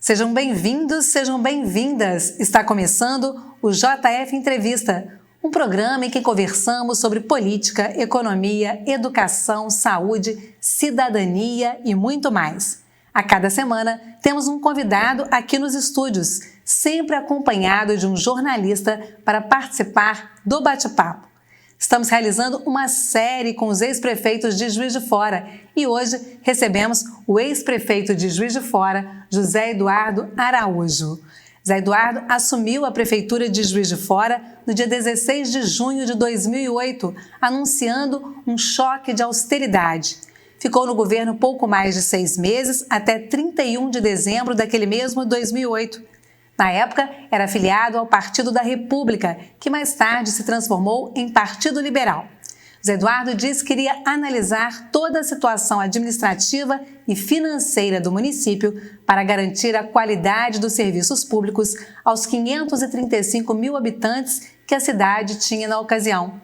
Sejam bem-vindos, sejam bem-vindas. Está começando o JF Entrevista, um programa em que conversamos sobre política, economia, educação, saúde, cidadania e muito mais. A cada semana temos um convidado aqui nos estúdios, sempre acompanhado de um jornalista para participar do bate-papo. Estamos realizando uma série com os ex-prefeitos de Juiz de Fora e hoje recebemos o ex-prefeito de Juiz de Fora, José Eduardo Araújo. José Eduardo assumiu a prefeitura de Juiz de Fora no dia 16 de junho de 2008, anunciando um choque de austeridade. Ficou no governo pouco mais de 6 meses, até 31 de dezembro daquele mesmo 2008. Na época, era afiliado ao Partido da República, que mais tarde se transformou em Partido Liberal. José Eduardo disse que iria analisar toda a situação administrativa e financeira do município para garantir a qualidade dos serviços públicos aos 535 mil habitantes que a cidade tinha na ocasião.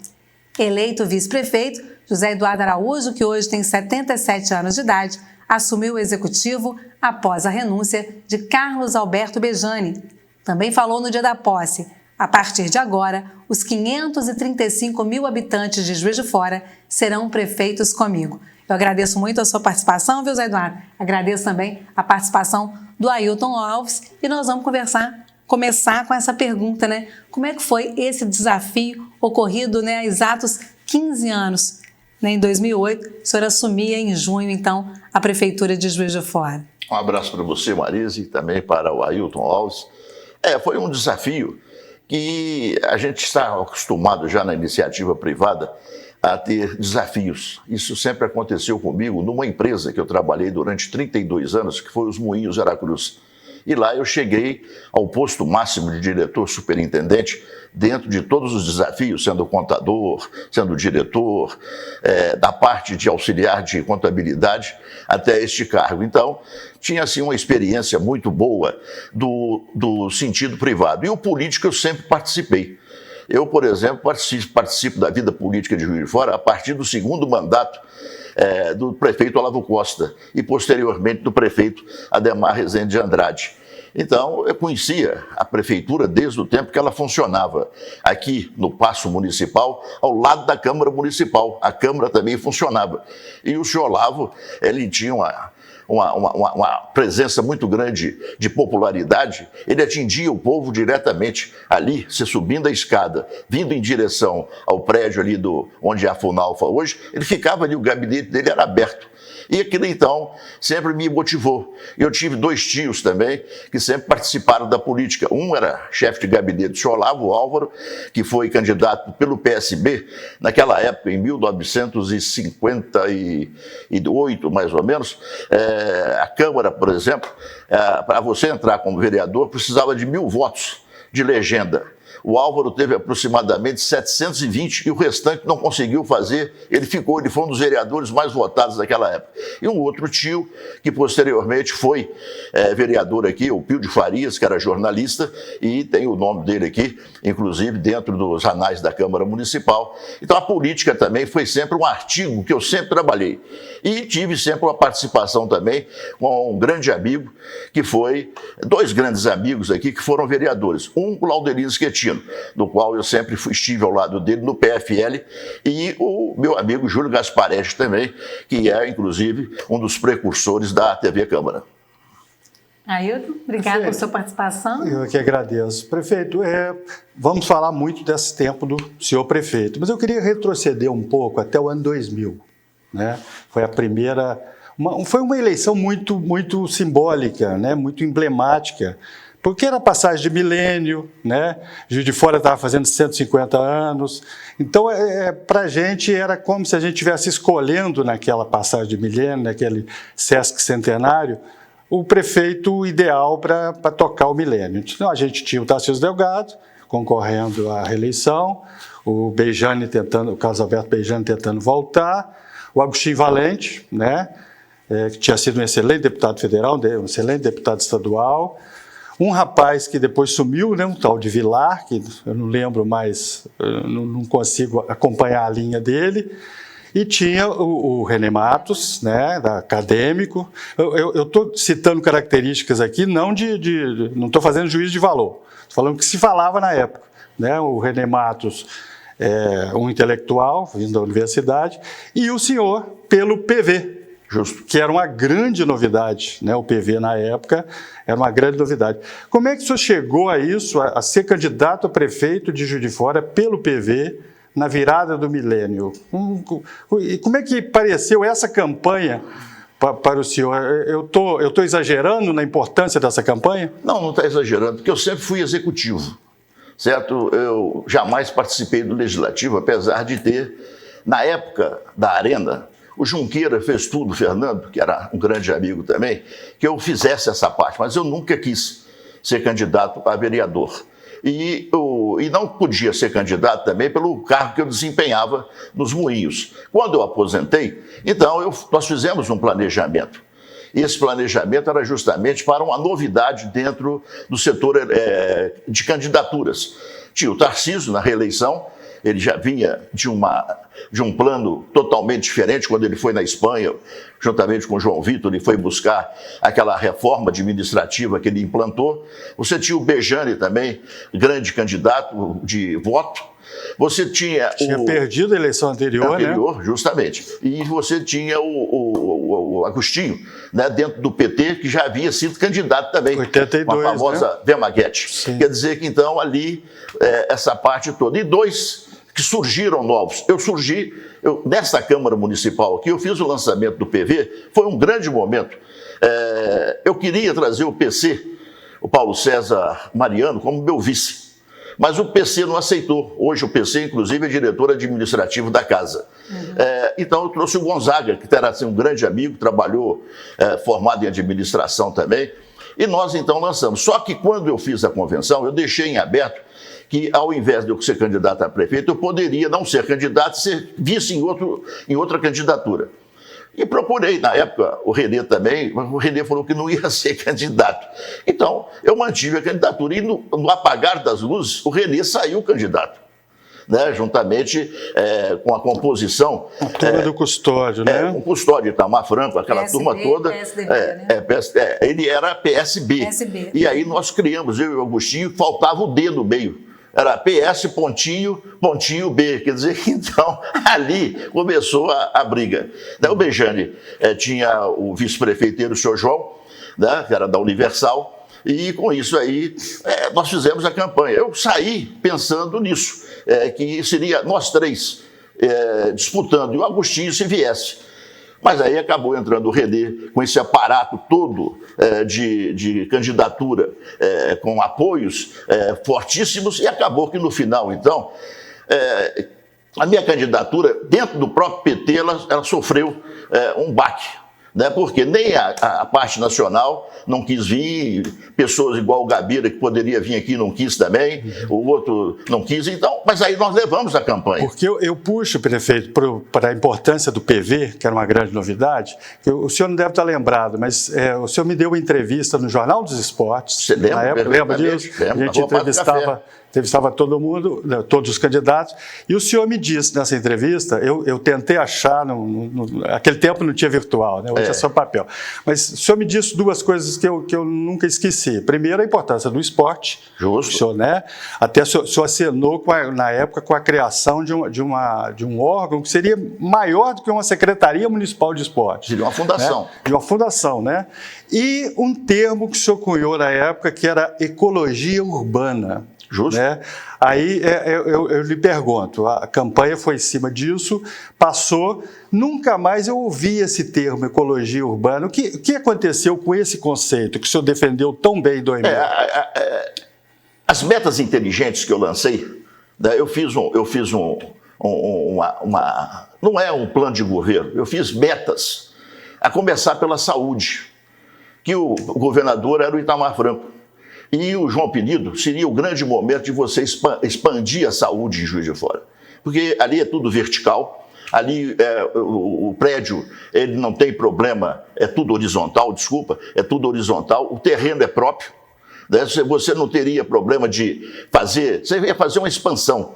Eleito vice-prefeito, José Eduardo Araújo, que hoje tem 77 anos de idade, assumiu o executivo após a renúncia de Carlos Alberto Bejani. Também falou no dia da posse: a partir de agora, os 535 mil habitantes de Juiz de Fora serão prefeitos comigo. Eu agradeço muito a sua participação, viu, Zé Eduardo? Agradeço também a participação do Ailton Alves e nós vamos começar com essa pergunta, né? Como é que foi esse desafio ocorrido, né, há exatos 15 anos? Em 2008, o senhor assumia em junho, então, a Prefeitura de Juiz de Fora. Um abraço para você, Marise, e também para o Ailton Alves. Foi um desafio que a gente está acostumado já na iniciativa privada a ter desafios. Isso sempre aconteceu comigo numa empresa que eu trabalhei durante 32 anos, que foi os Moinhos Aracruz. E lá eu cheguei ao posto máximo de diretor superintendente, dentro de todos os desafios, sendo contador, sendo diretor, da parte de auxiliar de contabilidade até este cargo. Então, tinha assim uma experiência muito boa do sentido privado. E o político eu sempre participei. Eu, por exemplo, participo da vida política de Juiz de Fora a partir do segundo mandato do prefeito Olavo Costa e, posteriormente, do prefeito Ademar Rezende de Andrade. Então, eu conhecia a prefeitura desde o tempo que ela funcionava aqui no Paço Municipal, ao lado da Câmara Municipal. A Câmara também funcionava. E o senhor Olavo, ele tinha uma presença muito grande de popularidade, ele atingia o povo diretamente ali, se subindo a escada, vindo em direção ao prédio ali onde é a Funalfa hoje, ele ficava ali, o gabinete dele era aberto. E aquilo, então, sempre me motivou. Eu tive 2 tios também que sempre participaram da política. Um era chefe de gabinete do senhor Olavo, o Álvaro, que foi candidato pelo PSB, naquela época, em 1958, mais ou menos. A Câmara, por exemplo, para você entrar como vereador, precisava de 1.000 votos de legenda. O Álvaro teve aproximadamente 720 e o restante não conseguiu fazer. Ele foi um dos vereadores mais votados daquela época. E um outro tio, que posteriormente foi vereador aqui, o Pio de Farias, que era jornalista, e tem o nome dele aqui, inclusive dentro dos anais da Câmara Municipal. Então a política também foi sempre um artigo que eu sempre trabalhei. E tive sempre uma participação também com um grande amigo, que foi 2 grandes amigos aqui que foram vereadores. Um, o Laudelino Schettino, do qual eu sempre estive ao lado dele no PFL, e o meu amigo Júlio Gasparetti também, que é, inclusive, um dos precursores da TV Câmara. Ailton, obrigado pela sua participação. Eu que agradeço. Prefeito, vamos falar muito desse tempo do senhor prefeito, mas eu queria retroceder um pouco até o ano 2000. Né? Foi a primeira... foi uma eleição muito, muito simbólica, né? Muito emblemática, porque era passagem de milênio, né? Juiz de Fora estava fazendo 150 anos, então para a gente era como se a gente estivesse escolhendo naquela passagem de milênio, naquele Sesc Centenário, o prefeito ideal para tocar o milênio. Então a gente tinha o Tarcísio Delgado concorrendo à reeleição, o Carlos Alberto Bejani tentando voltar, o Agostinho Valente, né? Que tinha sido um excelente deputado federal, um excelente deputado estadual, um rapaz que depois sumiu, né, um tal de Vilar, que eu não lembro mais, não consigo acompanhar a linha dele, E tinha o René Matos, né, acadêmico. Eu estou citando características aqui, não estou fazendo juízo de valor. Estou falando que se falava na época. Né? O René Matos é um intelectual, vindo da universidade, e o senhor pelo PV. Justo. Que era uma grande novidade, né? O PV na época era uma grande novidade. Como é que o senhor chegou a isso, a ser candidato a prefeito de Juiz de Fora pelo PV na virada do milênio? E como é que pareceu essa campanha para o senhor? Eu tô exagerando na importância dessa campanha? Não está exagerando, porque eu sempre fui executivo, certo? Eu jamais participei do legislativo, apesar de ter, na época da Arena, o Junqueira fez tudo, Fernando, que era um grande amigo também, que eu fizesse essa parte, mas eu nunca quis ser candidato a vereador. E não podia ser candidato também pelo cargo que eu desempenhava nos Moinhos. Quando eu aposentei, então nós fizemos um planejamento. E esse planejamento era justamente para uma novidade dentro do setor de candidaturas. Tinha o Tarcísio na reeleição. Ele já vinha de um plano totalmente diferente. Quando ele foi na Espanha, juntamente com o João Vitor, ele foi buscar aquela reforma administrativa que ele implantou. Você tinha o Bejane também, grande candidato de voto. Você tinha perdido a eleição anterior, né? Justamente. E você tinha o Agostinho, né, dentro do PT, que já havia sido candidato também. 82, com a famosa, né? Vemaguete. Sim. Quer dizer que, então, ali, essa parte toda. E dois que surgiram novos. Nessa Câmara Municipal aqui, eu fiz o lançamento do PV, foi um grande momento. Eu queria trazer o PC, o Paulo César Mariano, como meu vice. Mas o PC não aceitou. Hoje o PC, inclusive, é diretor administrativo da casa. Então eu trouxe o Gonzaga, que era assim, um grande amigo, trabalhou formado em administração também. E nós então lançamos. Só que quando eu fiz a convenção, eu deixei em aberto que ao invés de eu ser candidato a prefeito, eu poderia não ser candidato e ser vice em outra candidatura. E procurei, na época, o Renê também, mas o Renê falou que não ia ser candidato. Então, eu mantive a candidatura. E no apagar das luzes, o Renê saiu candidato, né? Juntamente com a composição. A turma do Custódio, né? O Custódio, Itamar Franco, aquela PSB, turma toda. PSDB, né? Ele era PSB. E aí nós criamos, eu e o Agostinho, faltava o D no meio. Era PS, pontinho B. Quer dizer, então, ali começou a briga. O Bejane tinha o vice-prefeiteiro, o senhor João, né, que era da Universal, e com isso aí nós fizemos a campanha. Eu saí pensando nisso, que seria nós três disputando, e o Agostinho se viesse. Mas aí acabou entrando o Renê com esse aparato todo de candidatura, com apoios fortíssimos, e acabou que no final, então, a minha candidatura, dentro do próprio PT, ela sofreu um baque. Né? Porque nem a parte nacional não quis vir, pessoas igual o Gabira, que poderia vir aqui, não quis também, o outro não quis, então, mas aí nós levamos a campanha. Porque eu puxo, prefeito, para a importância do PV, que era uma grande novidade, que o senhor não deve estar lembrado, mas o senhor me deu uma entrevista no Jornal dos Esportes. Você lembra? Na época, lembra disso? A gente entrevistava todo mundo, todos os candidatos, e o senhor me disse nessa entrevista, eu tentei achar, naquele tempo não tinha virtual, né? Hoje é só papel, mas o senhor me disse duas coisas que eu nunca esqueci. Primeiro, a importância do esporte. Justo. O senhor, né? Até o senhor acenou, na época, com a criação de um órgão que seria maior do que uma Secretaria Municipal de Esporte. Seria uma fundação. Né? De uma fundação, né? E um termo que o senhor cunhou na época, que era ecologia urbana. Justo. Né? Aí eu lhe pergunto, a campanha foi em cima disso, passou, nunca mais eu ouvi esse termo, ecologia urbana. O que aconteceu com esse conceito que o senhor defendeu tão bem em 2000? As metas inteligentes que eu lancei, né, eu fiz não é um plano de governo, eu fiz metas, a começar pela saúde, que o governador era o Itamar Franco. E o João Penido seria o grande momento de você expandir a saúde em Juiz de Fora. Porque ali é tudo vertical, ali o prédio ele não tem problema, é tudo horizontal, é tudo horizontal, o terreno é próprio. Né? Você não teria problema de fazer, você ia fazer uma expansão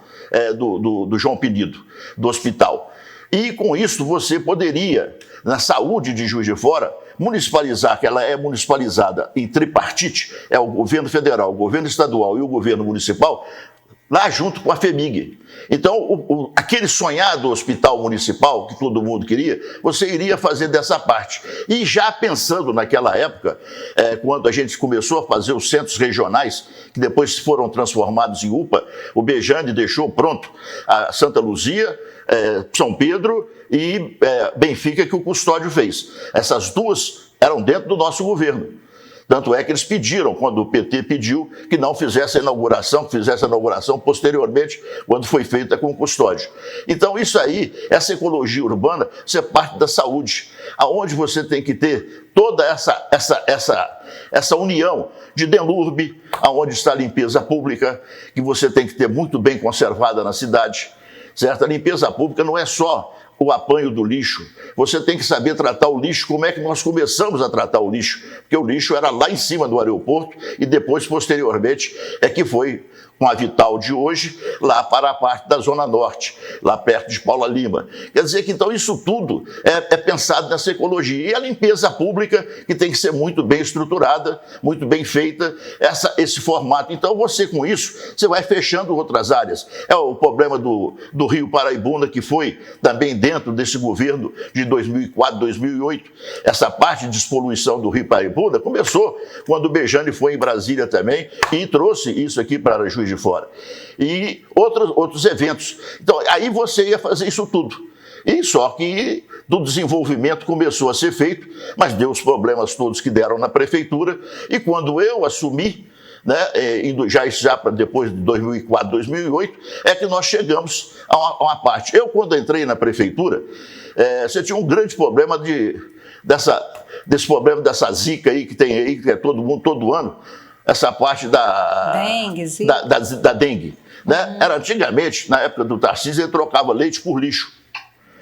do João Penido, do hospital. E com isso você poderia, na saúde de Juiz de Fora, municipalizar, que ela é municipalizada em tripartite, é o governo federal, o governo estadual e o governo municipal, lá junto com a FEMIG. Então, aquele sonhado hospital municipal que todo mundo queria, você iria fazer dessa parte. E já pensando naquela época, quando a gente começou a fazer os centros regionais, que depois foram transformados em UPA, o Bejane deixou pronto a Santa Luzia, São Pedro e Benfica, que o Custódio fez. Essas duas eram dentro do nosso governo. Tanto é que eles pediram, quando o PT pediu, que não fizesse a inauguração, que fizesse a inauguração posteriormente, quando foi feita com o Custódio. Então, isso aí, essa ecologia urbana, isso é parte da saúde, aonde você tem que ter toda essa união de Denlurbe, aonde está a limpeza pública, que você tem que ter muito bem conservada na cidade, certo? A limpeza pública não é só o apanho do lixo. Você tem que saber tratar o lixo. Como é que nós começamos a tratar o lixo? Porque o lixo era lá em cima do aeroporto e depois, posteriormente, é que foi com a Vital de hoje, lá para a parte da Zona Norte, lá perto de Paula Lima. Quer dizer que, então, isso tudo é pensado nessa ecologia. E a limpeza pública, que tem que ser muito bem estruturada, muito bem feita, esse formato. Então, você, com isso, você vai fechando outras áreas. É o problema do Rio Paraibuna, que foi também dentro desse governo de 2004, 2008. Essa parte de despoluição do Rio Paraibuna começou quando o Bejane foi em Brasília também e trouxe isso aqui para Juiz de Fora. E outros eventos. Então, aí você ia fazer isso tudo. E só que do desenvolvimento começou a ser feito, mas deu os problemas todos que deram na prefeitura. E quando eu assumi, né, já depois de 2004, 2008, é que nós chegamos a uma parte. Eu, quando entrei na prefeitura, você tinha um grande problema desse problema dessa zika aí que tem aí, que é todo mundo, todo ano, essa parte da dengue. Né? Era antigamente, na época do Tarcísio, ele trocava leite por lixo.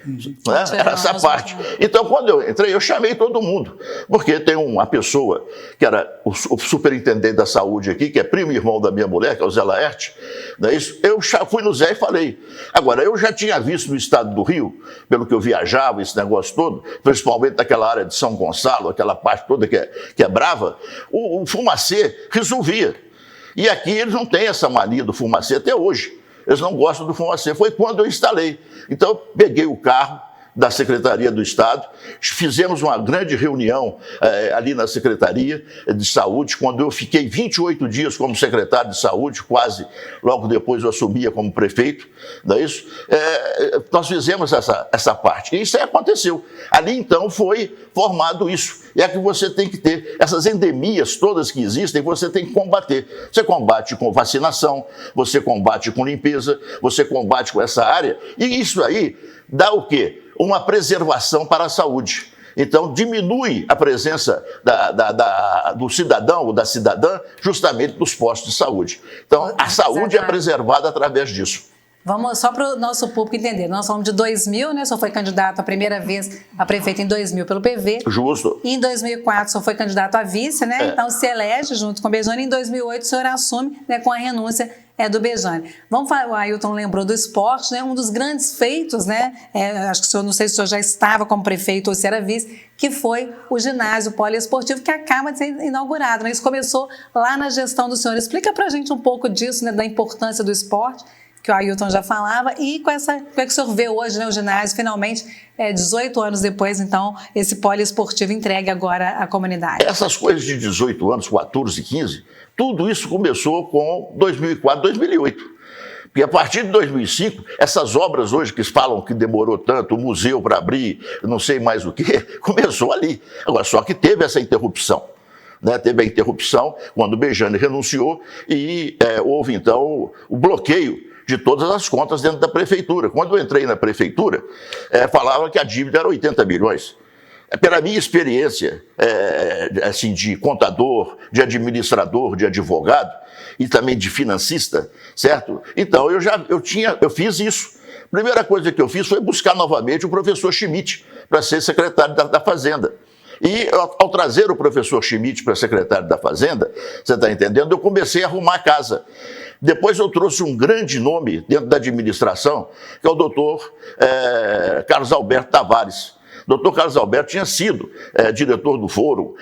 Né? Era essa parte. Então, quando eu entrei, eu chamei todo mundo, porque tem uma pessoa que era o superintendente da saúde aqui, que é primo e irmão da minha mulher, que é o Zé Laerte, não é isso? Eu fui no Zé e falei. Agora, eu já tinha visto no estado do Rio, pelo que eu viajava, esse negócio todo, principalmente naquela área de São Gonçalo, aquela parte toda que é brava, o fumacê resolvia. E aqui eles não têm essa mania do fumacê até hoje. Eles não gostam do fumacê. Foi quando eu instalei. Então, eu peguei o carro da Secretaria do Estado, fizemos uma grande reunião ali na Secretaria de Saúde, quando eu fiquei 28 dias como secretário de Saúde, quase logo depois eu assumia como prefeito, não é isso? Nós fizemos essa parte, e isso aí aconteceu. Ali, então, foi formado isso. É que você tem que ter essas endemias todas que existem, você tem que combater. Você combate com vacinação, você combate com limpeza, você combate com essa área, e isso aí dá o quê? Uma preservação para a saúde. Então, diminui a presença do cidadão ou da cidadã justamente nos postos de saúde. Então, a saúde é preservada através disso. Vamos só para o nosso público entender. Nós somos de 2000, né? O senhor foi candidato a primeira vez a prefeito em 2000 pelo PV. Justo. E em 2004 o senhor foi candidato a vice, né? Então se elege junto com o Bejane. Em 2008 o senhor assume, né, com a renúncia do Bejane. Vamos falar, o Ailton lembrou do esporte, né? Um dos grandes feitos, né? Acho que o senhor, não sei se o senhor já estava como prefeito ou se era vice, que foi o ginásio poliesportivo que acaba de ser inaugurado, né? Isso começou lá na gestão do senhor. Explica pra gente um pouco disso, né? Da importância do esporte, que o Ailton já falava, e como é que o senhor vê hoje, né, o ginásio, finalmente, 18 anos depois, então, esse poliesportivo entregue agora à comunidade? Essas coisas de 18 anos, 14, 15, tudo isso começou com 2004, 2008. Porque a partir de 2005, essas obras hoje que falam que demorou tanto, o museu para abrir, não sei mais o que, começou ali. Agora, só que teve essa interrupção. Né? Teve a interrupção quando o Bejane renunciou e houve, então, o bloqueio de todas as contas dentro da prefeitura. Quando eu entrei na prefeitura, falava que a dívida era 80 milhões. Pela minha experiência assim, de contador, de administrador, de advogado e também de financista, certo? Então eu fiz isso. A primeira coisa que eu fiz foi buscar novamente o professor Schmidt para ser secretário da Fazenda. E ao trazer o professor Schmidt para secretário da Fazenda, você está entendendo, eu comecei a arrumar a casa. Depois eu trouxe um grande nome dentro da administração, que é o doutor Carlos Alberto Tavares. Dr. Carlos Alberto tinha sido diretor do fórum,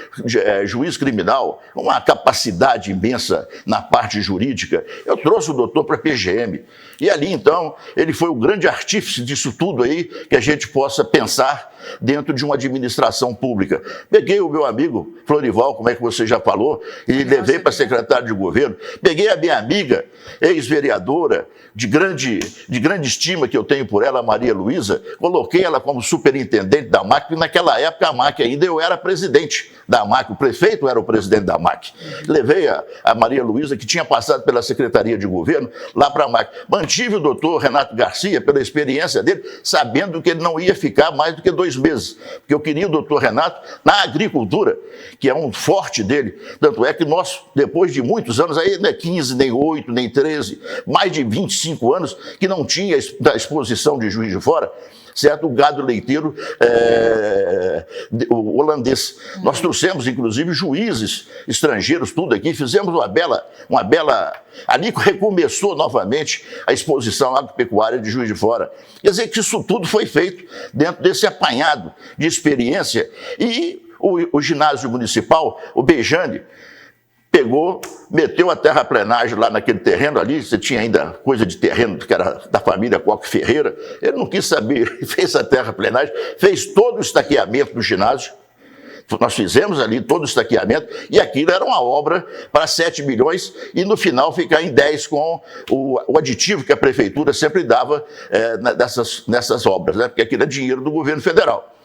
juiz criminal, uma capacidade imensa na parte jurídica. Eu trouxe o doutor para a PGM. E ali, então, ele foi o grande artífice disso tudo aí que a gente possa pensar dentro de uma administração pública. Peguei o meu amigo Florival, como é que você já falou, e levei para secretário de governo. Peguei a minha amiga, ex-vereadora, de grande estima que eu tenho por ela, Maria Luísa, coloquei ela como superintendente da AMAC, e naquela época a AMAC ainda eu era presidente da AMAC, o prefeito era o presidente da AMAC. Levei a Maria Luísa, que tinha passado pela Secretaria de Governo, lá para a AMAC. Mantive o doutor Renato Garcia, pela experiência dele, sabendo que ele não ia ficar mais do que 2 meses, porque eu queria o doutor Renato na agricultura, que é um forte dele. Tanto é que nós, depois de muitos anos, aí não é 15, nem 8, nem 13, mais de 25 anos, que não tinha da exposição de Juiz de Fora, certo? O gado leiteiro o holandês. Nós trouxemos, inclusive, juízes estrangeiros, tudo aqui, fizemos uma bela... Ali recomeçou novamente a exposição agropecuária de Juiz de Fora. Quer dizer que isso tudo foi feito dentro desse apanhado de experiência. E o ginásio municipal, o Bejane, pegou, meteu a terraplenagem lá naquele terreno ali, você tinha ainda coisa de terreno que era da família Coque Ferreira, ele não quis saber, ele fez a terraplenagem, fez todo o estaqueamento do ginásio, nós fizemos ali todo o estaqueamento, e aquilo era uma obra para 7 milhões, e no final ficar em 10 com o aditivo que a prefeitura sempre dava nessas obras, né? Porque aquilo é dinheiro do governo federal.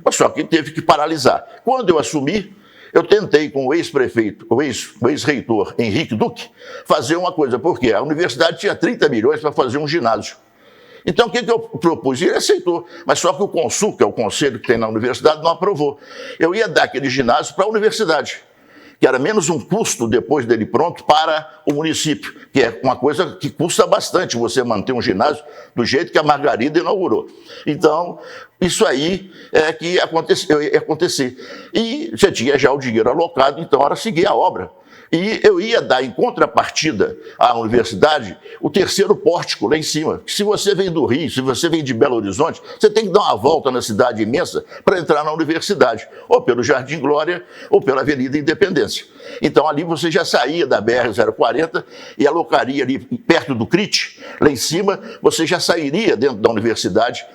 Mas só que teve que paralisar. Quando eu assumi, eu tentei com o ex-prefeito, o ex-reitor Henrique Duque, fazer uma coisa, porque a universidade tinha 30 milhões para fazer um ginásio. Então, o que eu propus? Ele aceitou, mas só que o Consul, que é o conselho que tem na universidade, não aprovou. Eu ia dar aquele ginásio para a universidade, que era menos um custo depois dele pronto para o município, que é uma coisa que custa bastante você manter um ginásio do jeito que a Margarida inaugurou. Então, isso aí é que ia acontecer. E já tinha já o dinheiro alocado, então era seguir a obra. E eu ia dar em contrapartida à universidade o 3º pórtico lá em cima. Se você vem do Rio, se você vem de Belo Horizonte, você tem que dar uma volta na cidade imensa para entrar na universidade, ou pelo Jardim Glória, ou pela Avenida Independência. Então ali você já saía da BR-040 e alocaria ali perto do CRIT, lá em cima, você já sairia dentro da universidade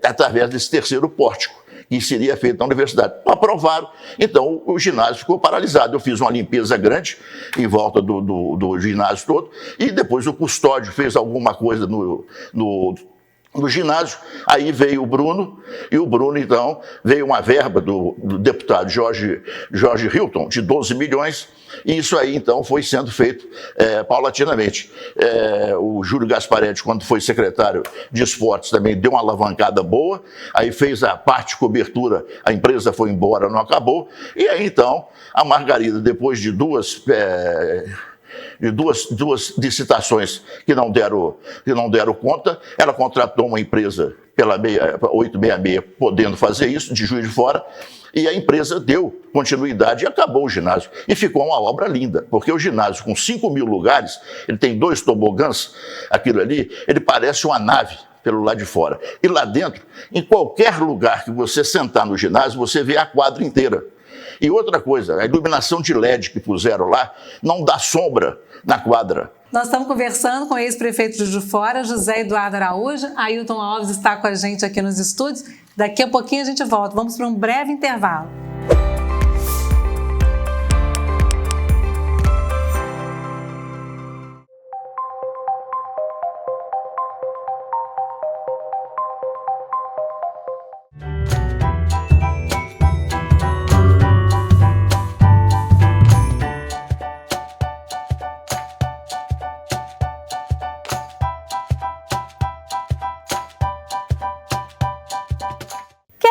através desse 3º pórtico que seria feito na universidade. Não aprovaram, então o ginásio ficou paralisado. Eu fiz uma limpeza grande em volta do ginásio todo, e depois o custódio fez alguma coisa no ginásio. Aí veio o Bruno, e o Bruno, então, veio uma verba do deputado Jorge Hilton, de 12 milhões, e isso aí, então, foi sendo feito paulatinamente. O Júlio Gasparetti, quando foi secretário de esportes, também deu uma alavancada boa, aí fez a parte de cobertura, a empresa foi embora, não acabou, e aí, então, a Margarida, depois de duas licitações que não deram conta, ela contratou uma empresa pela 866, podendo fazer isso, de Juiz de Fora, e a empresa deu continuidade e acabou o ginásio. E ficou uma obra linda, porque o ginásio, com 5 mil lugares, ele tem 2 tobogãs, aquilo ali, ele parece uma nave pelo lado de fora. E lá dentro, em qualquer lugar que você sentar no ginásio, você vê a quadra inteira. E outra coisa, a iluminação de LED que puseram lá não dá sombra na quadra. Nós estamos conversando com o ex-prefeito de Juiz de Fora, José Eduardo Araújo. Ailton Alves está com a gente aqui nos estúdios. Daqui a pouquinho a gente volta. Vamos para um breve intervalo.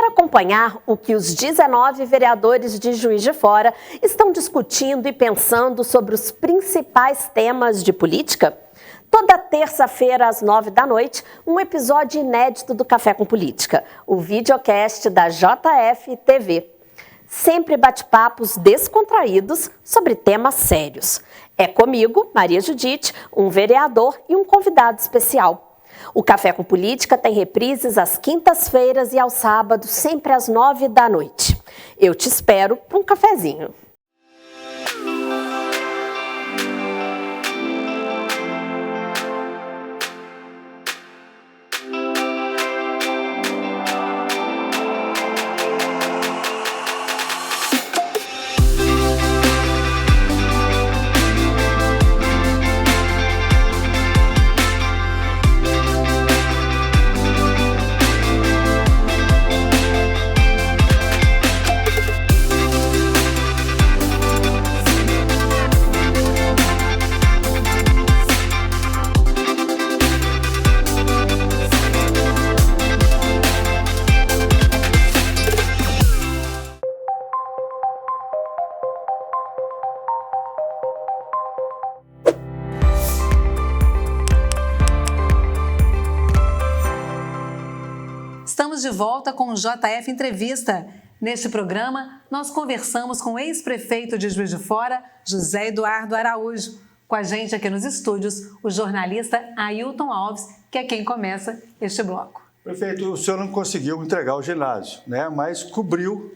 Acompanhar o que os 19 vereadores de Juiz de Fora estão discutindo e pensando sobre os principais temas de política? Toda terça-feira, às 9 da noite, um episódio inédito do Café com Política, o videocast da JF TV. Sempre bate-papos descontraídos sobre temas sérios. É comigo, Maria Judite, um vereador e um convidado especial. O Café com Política tem reprises às quintas-feiras e aos sábados, sempre às 9 da noite. Eu te espero para um cafezinho. Estamos de volta com o JF Entrevista. Neste programa, nós conversamos com o ex-prefeito de Juiz de Fora, José Eduardo Araújo. Com a gente aqui nos estúdios, o jornalista Ailton Alves, que é quem começa este bloco. Prefeito, o senhor não conseguiu entregar o ginásio, né? Mas cobriu,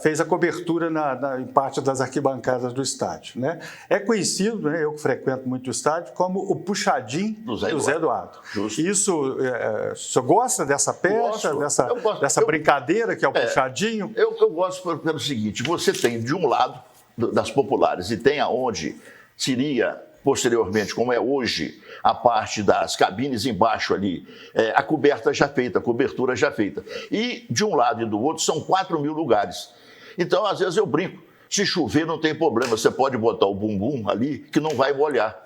fez a cobertura em parte das arquibancadas do estádio, né? É conhecido, né, eu que frequento muito o estádio, como o puxadinho do Zé Eduardo. Justo. Isso, o senhor gosta dessa pecha, dessa brincadeira que é o puxadinho? Eu gosto pelo seguinte, você tem de um lado das populares e tem aonde seria posteriormente, como é hoje, a parte das cabines embaixo ali, a coberta já feita, a cobertura já feita. E de um lado e do outro são 4.000 lugares. Então, às vezes eu brinco, se chover não tem problema, você pode botar o bumbum ali que não vai molhar.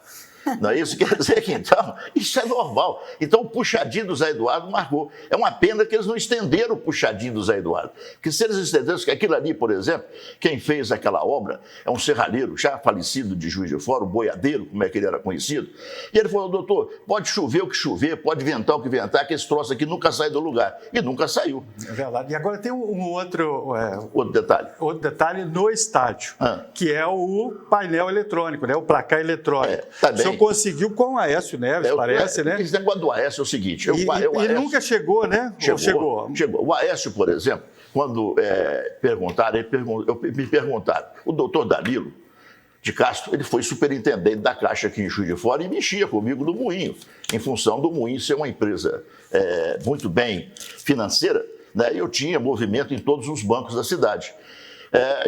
Não é isso? Quer dizer que, então, isso é normal. Então, o puxadinho do Zé Eduardo marcou. É uma pena que eles não estenderam o puxadinho do Zé Eduardo. Porque se eles estendessem, que aquilo ali, por exemplo, quem fez aquela obra é um serralheiro já falecido de Juiz de Fora, o boiadeiro, como é que ele era conhecido. E ele falou, doutor, pode chover o que chover, pode ventar o que ventar, que esse troço aqui nunca sai do lugar. E nunca saiu. É verdade. E agora tem um outro detalhe. Outro detalhe no estádio, que é o painel eletrônico, né? O placar eletrônico. Também. Conseguiu com o Aécio Neves, parece, né? Esse negócio do Aécio é o seguinte... E nunca chegou, né? Chegou. O Aécio, por exemplo, quando me perguntaram, o doutor Danilo de Castro, ele foi superintendente da Caixa aqui em Juiz de Fora e mexia comigo no Moinho, em função do Moinho ser uma empresa muito bem financeira, né? E eu tinha movimento em todos os bancos da cidade.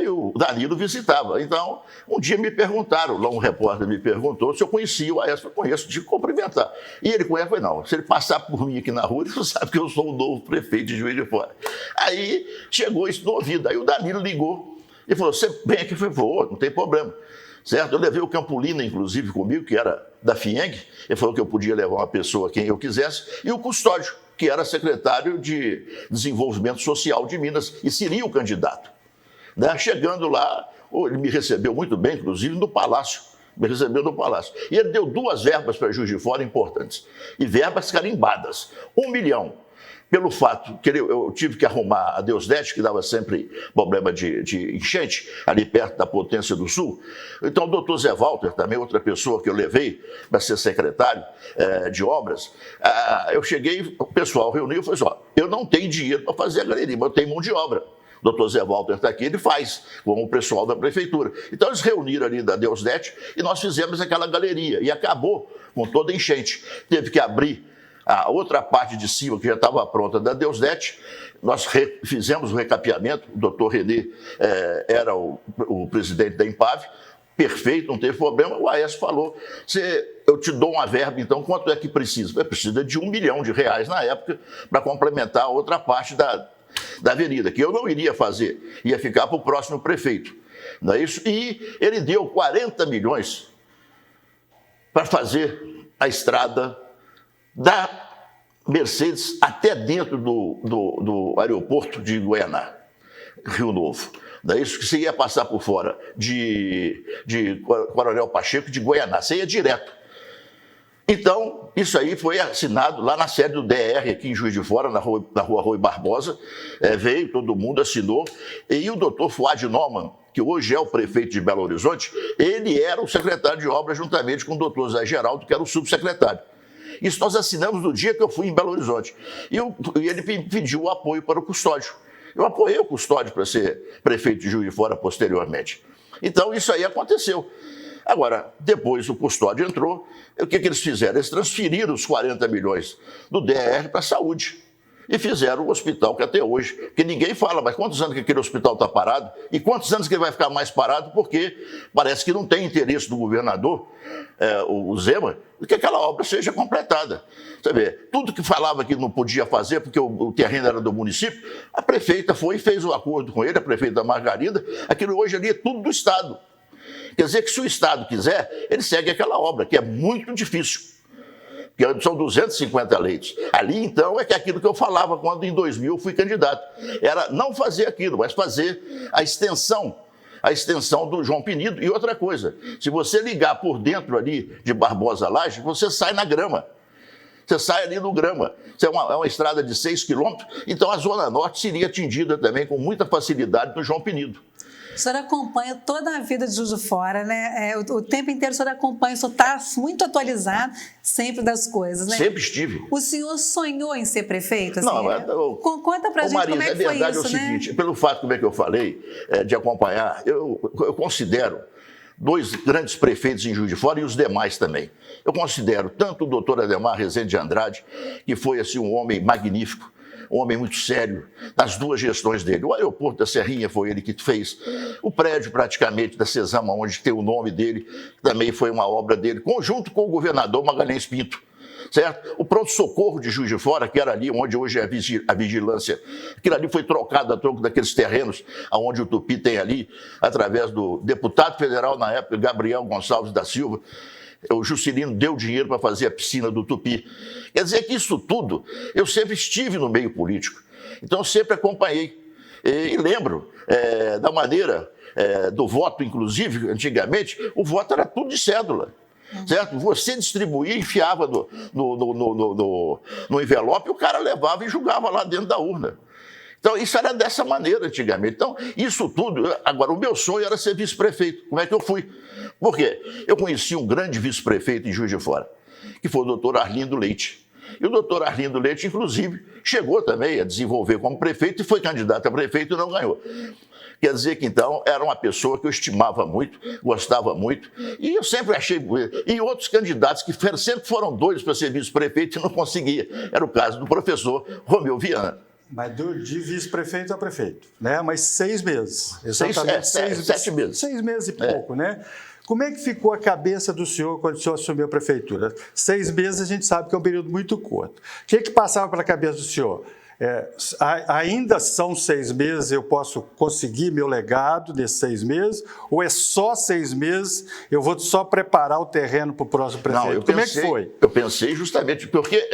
E o Danilo visitava. Então, um dia me perguntaram, lá um repórter me perguntou se eu conhecia o Aécio. Eu conheço, de cumprimentar. E ele conhece, eu falei, não, se ele passar por mim aqui na rua, ele não sabe que eu sou o novo prefeito de Juiz de Fora. Aí chegou isso no ouvido. Aí o Danilo ligou e falou, você vem aqui, eu falei, não tem problema. Certo? Eu levei o Campolina, inclusive, comigo, que era da FIENG. Ele falou que eu podia levar uma pessoa quem eu quisesse. E o Custódio, que era secretário de Desenvolvimento Social de Minas e seria o candidato. Né? Chegando lá, ele me recebeu muito bem, inclusive no Palácio. Me recebeu no Palácio. E ele deu 2 verbas para Juiz de Fora importantes. E verbas carimbadas. 1 milhão. Pelo fato que eu tive que arrumar a Deusdete, que dava sempre problema de enchente, ali perto da Potência do Sul. Então, o doutor Zé Walter, também outra pessoa que eu levei para ser secretário de obras, eu cheguei, o pessoal reuniu e falou assim, eu não tenho dinheiro para fazer a galeria, mas eu tenho mão de obra. O doutor Zé Walter está aqui, ele faz, com o pessoal da prefeitura. Então, eles reuniram ali da Deusdete e nós fizemos aquela galeria. E acabou com toda a enchente. Teve que abrir a outra parte de cima, que já estava pronta, da Deusdete. Nós fizemos o recapeamento. O doutor Renê era o presidente da Impave. Perfeito, não teve problema. O Aécio falou, eu te dou uma verba, então, quanto é que precisa? Precisa de R$1 milhão na época para complementar a outra parte da avenida, que eu não iria fazer, ia ficar para o próximo prefeito. Não é isso? E ele deu 40 milhões para fazer a estrada da Mercedes até dentro do aeroporto de Guaianá, Rio Novo. Não é isso? Que você ia passar por fora de Coronel Pacheco, de Guaianá, você ia direto. Então, isso aí foi assinado lá na sede do DR, aqui em Juiz de Fora, na rua Rui Barbosa. Veio, todo mundo assinou. E o doutor Fuad Norman, que hoje é o prefeito de Belo Horizonte, ele era o secretário de obras juntamente com o doutor Zé Geraldo, que era o subsecretário. Isso nós assinamos no dia que eu fui em Belo Horizonte. E ele pediu o apoio para o Custódio. Eu apoiei o Custódio para ser prefeito de Juiz de Fora posteriormente. Então, isso aí aconteceu. Agora, depois o Custódio entrou, o que eles fizeram? Eles transferiram os 40 milhões do DR para a saúde e fizeram o hospital que até hoje, porque ninguém fala, mas quantos anos que aquele hospital está parado e quantos anos que ele vai ficar mais parado, porque parece que não tem interesse do governador, o Zema, de que aquela obra seja completada. Você vê, tudo que falava que não podia fazer porque o terreno era do município, a prefeita foi e fez o acordo com ele, a prefeita Margarida, aquilo hoje ali é tudo do Estado. Quer dizer que se o Estado quiser, ele segue aquela obra, que é muito difícil, porque são 250 leitos. Ali, então, é que é aquilo que eu falava quando em 2000 eu fui candidato. Era não fazer aquilo, mas fazer a extensão do João Penido. E outra coisa, se você ligar por dentro ali de Barbosa Laje, você sai na grama. Você sai ali no grama. Isso é uma estrada de 6 quilômetros, então a Zona Norte seria atingida também com muita facilidade no João Penido. O senhor acompanha toda a vida de Juiz de Fora, né? O tempo inteiro o senhor acompanha, o senhor está muito atualizado sempre das coisas, né? Sempre estive. O senhor sonhou em ser prefeito? Assim, Não, conta pra gente Marisa, como é que foi isso, verdade é o seguinte, pelo fato, como é que eu falei, de acompanhar, eu considero 2 grandes prefeitos em Juiz de Fora e os demais também. Eu considero tanto o doutor Ademar Rezende de Andrade, que foi assim, um homem magnífico, um homem muito sério, nas 2 gestões dele. O aeroporto da Serrinha foi ele que fez, o prédio praticamente da Cesama, onde tem o nome dele, também foi uma obra dele, conjunto com o governador Magalhães Pinto. Certo? O pronto-socorro de Juiz de Fora, que era ali onde hoje é a vigilância, aquilo ali foi trocado a troco daqueles terrenos, onde o Tupi tem ali, através do deputado federal na época, Gabriel Gonçalves da Silva. O Juscelino deu dinheiro para fazer a piscina do Tupi. Quer dizer que isso tudo, eu sempre estive no meio político. Então, eu sempre acompanhei. E lembro da maneira do voto, inclusive, antigamente, o voto era tudo de cédula. Certo? Você distribuía, enfiava no envelope, o cara levava e jogava lá dentro da urna. Então, isso era dessa maneira antigamente. Então, isso tudo... Agora, o meu sonho era ser vice-prefeito. Como é que eu fui? Por quê? Eu conheci um grande vice-prefeito em Juiz de Fora, que foi o doutor Arlindo Leite. E o doutor Arlindo Leite, inclusive, chegou também a desenvolver como prefeito e foi candidato a prefeito e não ganhou. Quer dizer que, então, era uma pessoa que eu estimava muito, gostava muito, e eu sempre achei... E outros candidatos que sempre foram doidos para ser vice-prefeito e não conseguia. Era o caso do professor Romeu Viana. Mas de vice-prefeito a prefeito, né? Mas 6 meses. Exatamente 7 meses. 6 meses e pouco, né? Como é que ficou a cabeça do senhor quando o senhor assumiu a prefeitura? 6 meses a gente sabe que é um período muito curto. O que passava pela cabeça do senhor? Ainda são 6 meses, eu posso conseguir meu legado nesses 6 meses? Ou é só 6 meses, eu vou só preparar o terreno para o próximo prefeito? Não, Como é que foi? Eu pensei justamente, porque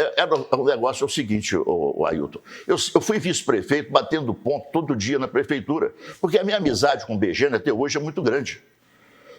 o negócio é o seguinte, o Ailton, eu fui vice-prefeito batendo ponto todo dia na prefeitura, porque a minha amizade com o Bejane até hoje é muito grande.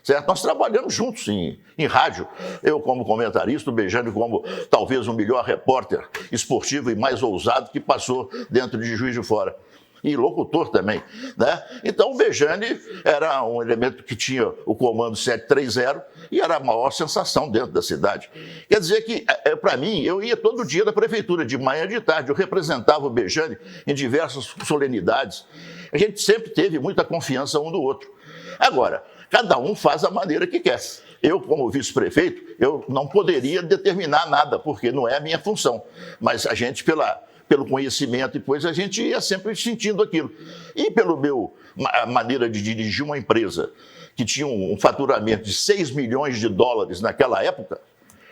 Certo? Nós trabalhamos juntos em rádio, eu como comentarista, o Bejane como talvez o melhor repórter esportivo e mais ousado que passou dentro de Juiz de Fora. E locutor também, né? Então o Bejane era um elemento que tinha o comando 730 e era a maior sensação dentro da cidade. Quer dizer que, para mim, eu ia todo dia na prefeitura, de manhã e de tarde, eu representava o Bejane em diversas solenidades. A gente sempre teve muita confiança um do outro. Agora, cada um faz a maneira que quer. Eu, como vice-prefeito, eu não poderia determinar nada, porque não é a minha função. Mas a gente, pelo conhecimento, depois a gente ia sempre sentindo aquilo. E pela maneira de dirigir uma empresa que tinha um faturamento de 6 milhões de dólares naquela época,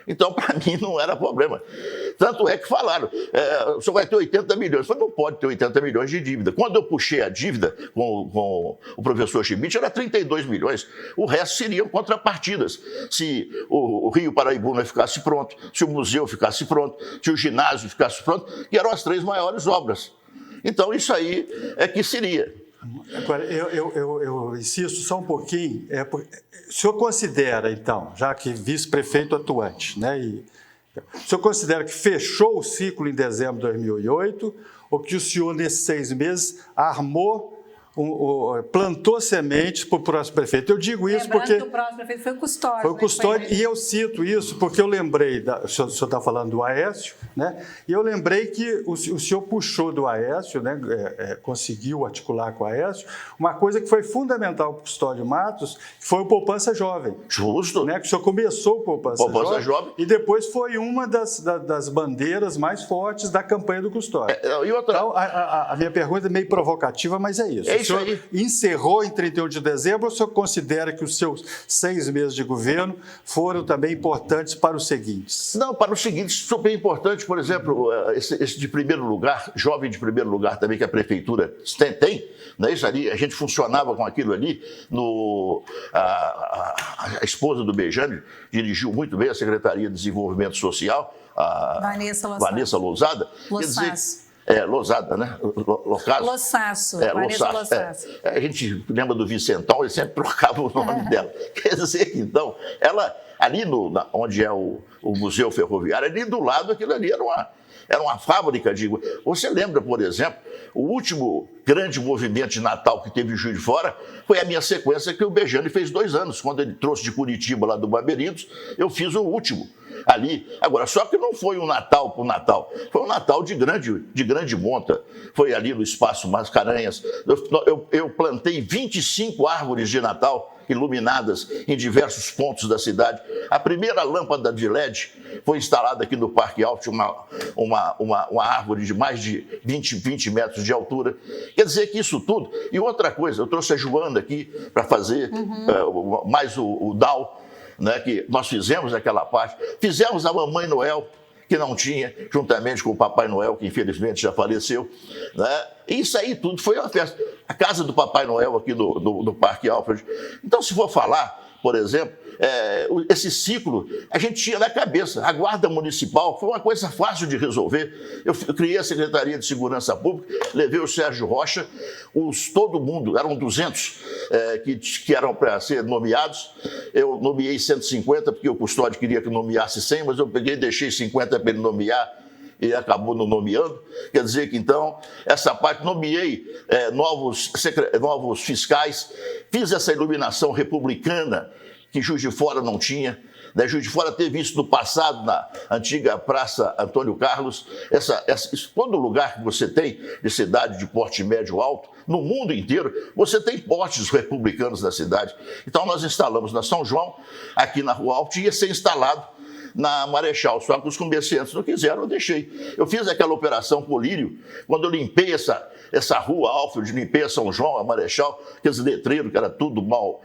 então, para mim, não era problema. Tanto é que falaram, o senhor vai ter 80 milhões. Eu falei, não pode ter 80 milhões de dívida. Quando eu puxei a dívida com o professor Schmidt, era 32 milhões. O resto seriam contrapartidas. Se o Rio Paraibuna ficasse pronto, se o museu ficasse pronto, se o ginásio ficasse pronto, que eram as 3 maiores obras. Então, isso aí é que seria. Agora, eu insisto só um pouquinho. O senhor considera, então, já que vice-prefeito atuante, né, O senhor considera que fechou o ciclo em dezembro de 2008 ou que o senhor, nesses 6 meses, armou, plantou sementes para o próximo prefeito? Eu digo isso porque... que o próximo prefeito foi o Custódio. Foi o Custódio, e eu cito isso porque eu lembrei, o senhor está falando do Aécio, né? E eu lembrei que o senhor puxou do Aécio, né? Conseguiu articular com o Aécio, uma coisa que foi fundamental para o Custódio Matos, que foi o Poupança Jovem. Justo. Né? Que o senhor começou o Poupança Jovem e depois foi uma das bandeiras mais fortes da campanha do Custódio. Então, a minha pergunta é meio provocativa, mas é isso. O senhor encerrou em 31 de dezembro ou o senhor considera que os seus 6 meses de governo foram também importantes para os seguintes? Não, para os seguintes, super importante, por exemplo, esse de primeiro lugar, jovem de primeiro lugar também que a prefeitura tem, né? Isso ali, a gente funcionava com aquilo ali, a esposa do Beijane dirigiu muito bem a Secretaria de Desenvolvimento Social, a Vanessa Lousada. Lousada, né? Lossasso. Lossasso. A gente lembra do Vicentão, ele sempre trocava o nome dela. Quer dizer que, então, ela, ali onde é o Museu Ferroviário, ali do lado, aquilo ali era uma fábrica de... Você lembra, por exemplo, o último grande movimento de Natal que teve em Juiz de Fora foi a minha sequência que o Beijane fez 2 anos. Quando ele trouxe de Curitiba, lá do Barbeirindos, eu fiz o último ali. Agora, só que não foi um Natal por Natal, foi um Natal de grande monta. Foi ali no Espaço Mascarenhas. Eu plantei 25 árvores de Natal iluminadas em diversos pontos da cidade. A primeira lâmpada de LED foi instalada aqui no Parque Alto, uma árvore de mais de 20 metros de altura. Quer dizer que isso tudo... E outra coisa, eu trouxe a Joana aqui para fazer mais o DAO, né, que nós fizemos aquela parte. Fizemos a Mamãe Noel, que não tinha, juntamente com o Papai Noel, que infelizmente já faleceu, né? Isso aí tudo foi uma festa. A casa do Papai Noel aqui do Parque Alfred. Então, se for falar, por exemplo, esse ciclo, a gente tinha na cabeça. A Guarda Municipal foi uma coisa fácil de resolver. Eu criei a Secretaria de Segurança Pública, levei o Sérgio Rocha, todo mundo, eram 200 que eram para ser nomeados. Eu nomeei 150, porque o Custódio queria que nomeasse 100, mas eu peguei e deixei 50 para ele nomear, e acabou não nomeando. Quer dizer que, então, essa parte, nomeei novos fiscais, fiz essa iluminação republicana que Juiz de Fora não tinha. Né? Juiz de Fora teve isso no passado, na antiga Praça Antônio Carlos. Todo lugar que você tem de cidade de porte médio alto, no mundo inteiro, você tem postes republicanos na cidade. Então, nós instalamos na São João, aqui na Rua Alto, ia ser instalado na Marechal, só que os comerciantes não quiseram, eu deixei. Eu fiz aquela operação Colírio, quando eu limpei essa rua Alfred, limpei a São João, a Marechal, aqueles letreiros que era tudo mal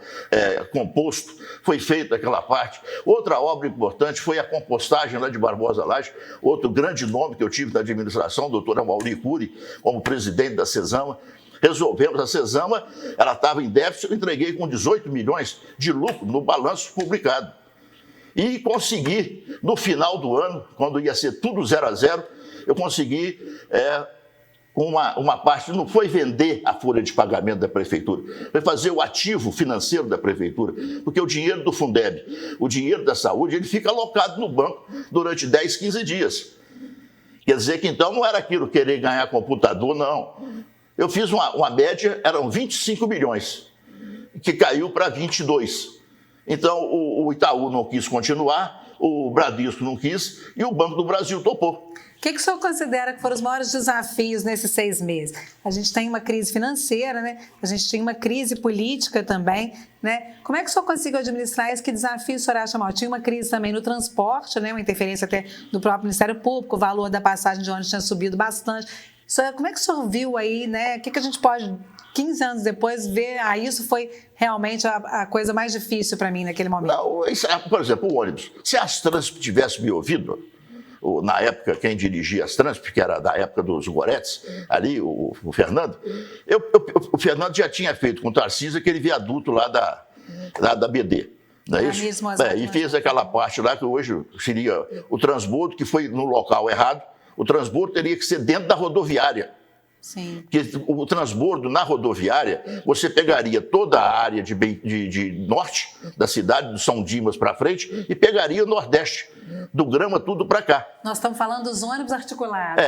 composto, foi feita aquela parte. Outra obra importante foi a compostagem lá de Barbosa Lage, outro grande nome que eu tive na administração, doutora Mauri Cury, como presidente da Cesama. Resolvemos a Cesama, ela estava em déficit, eu entreguei com 18 milhões de lucro no balanço publicado. E consegui, no final do ano, quando ia ser tudo 0 a 0, eu consegui uma parte, não foi vender a folha de pagamento da prefeitura, foi fazer o ativo financeiro da prefeitura, porque o dinheiro do Fundeb, o dinheiro da saúde, ele fica alocado no banco durante 10, 15 dias. Quer dizer que então não era aquilo querer ganhar computador, não. Eu fiz uma média, eram 25 milhões, que caiu para 22. Então, o Itaú não quis continuar, o Bradesco não quis e o Banco do Brasil topou. O que o senhor considera que foram os maiores desafios nesses 6 meses? A gente tem uma crise financeira, né? A gente tem uma crise política também, né? Como é que o senhor conseguiu administrar isso? Que desafio o senhor acha maior? Tinha uma crise também no transporte, né? Uma interferência até do próprio Ministério Público, o valor da passagem de ônibus tinha subido bastante. Como é que o senhor viu aí, né? O que a gente pode, 15 anos depois, ver? Isso foi realmente a coisa mais difícil para mim naquele momento. Não, por exemplo, o ônibus. Se a Transp tivesse me ouvido, na época, quem dirigia as Transp, que era da época dos Goretes, ali, o Fernando, o Fernando já tinha feito com o Tarcísio aquele viaduto lá da BD. Não é isso? E fez aquela parte lá que hoje seria o transbordo, que foi no local errado. O transbordo teria que ser dentro da rodoviária. Sim. Porque o transbordo na rodoviária, você pegaria toda a área de norte da cidade, do São Dimas para frente, e pegaria o nordeste, do Grama tudo para cá. Nós estamos falando dos ônibus articulados.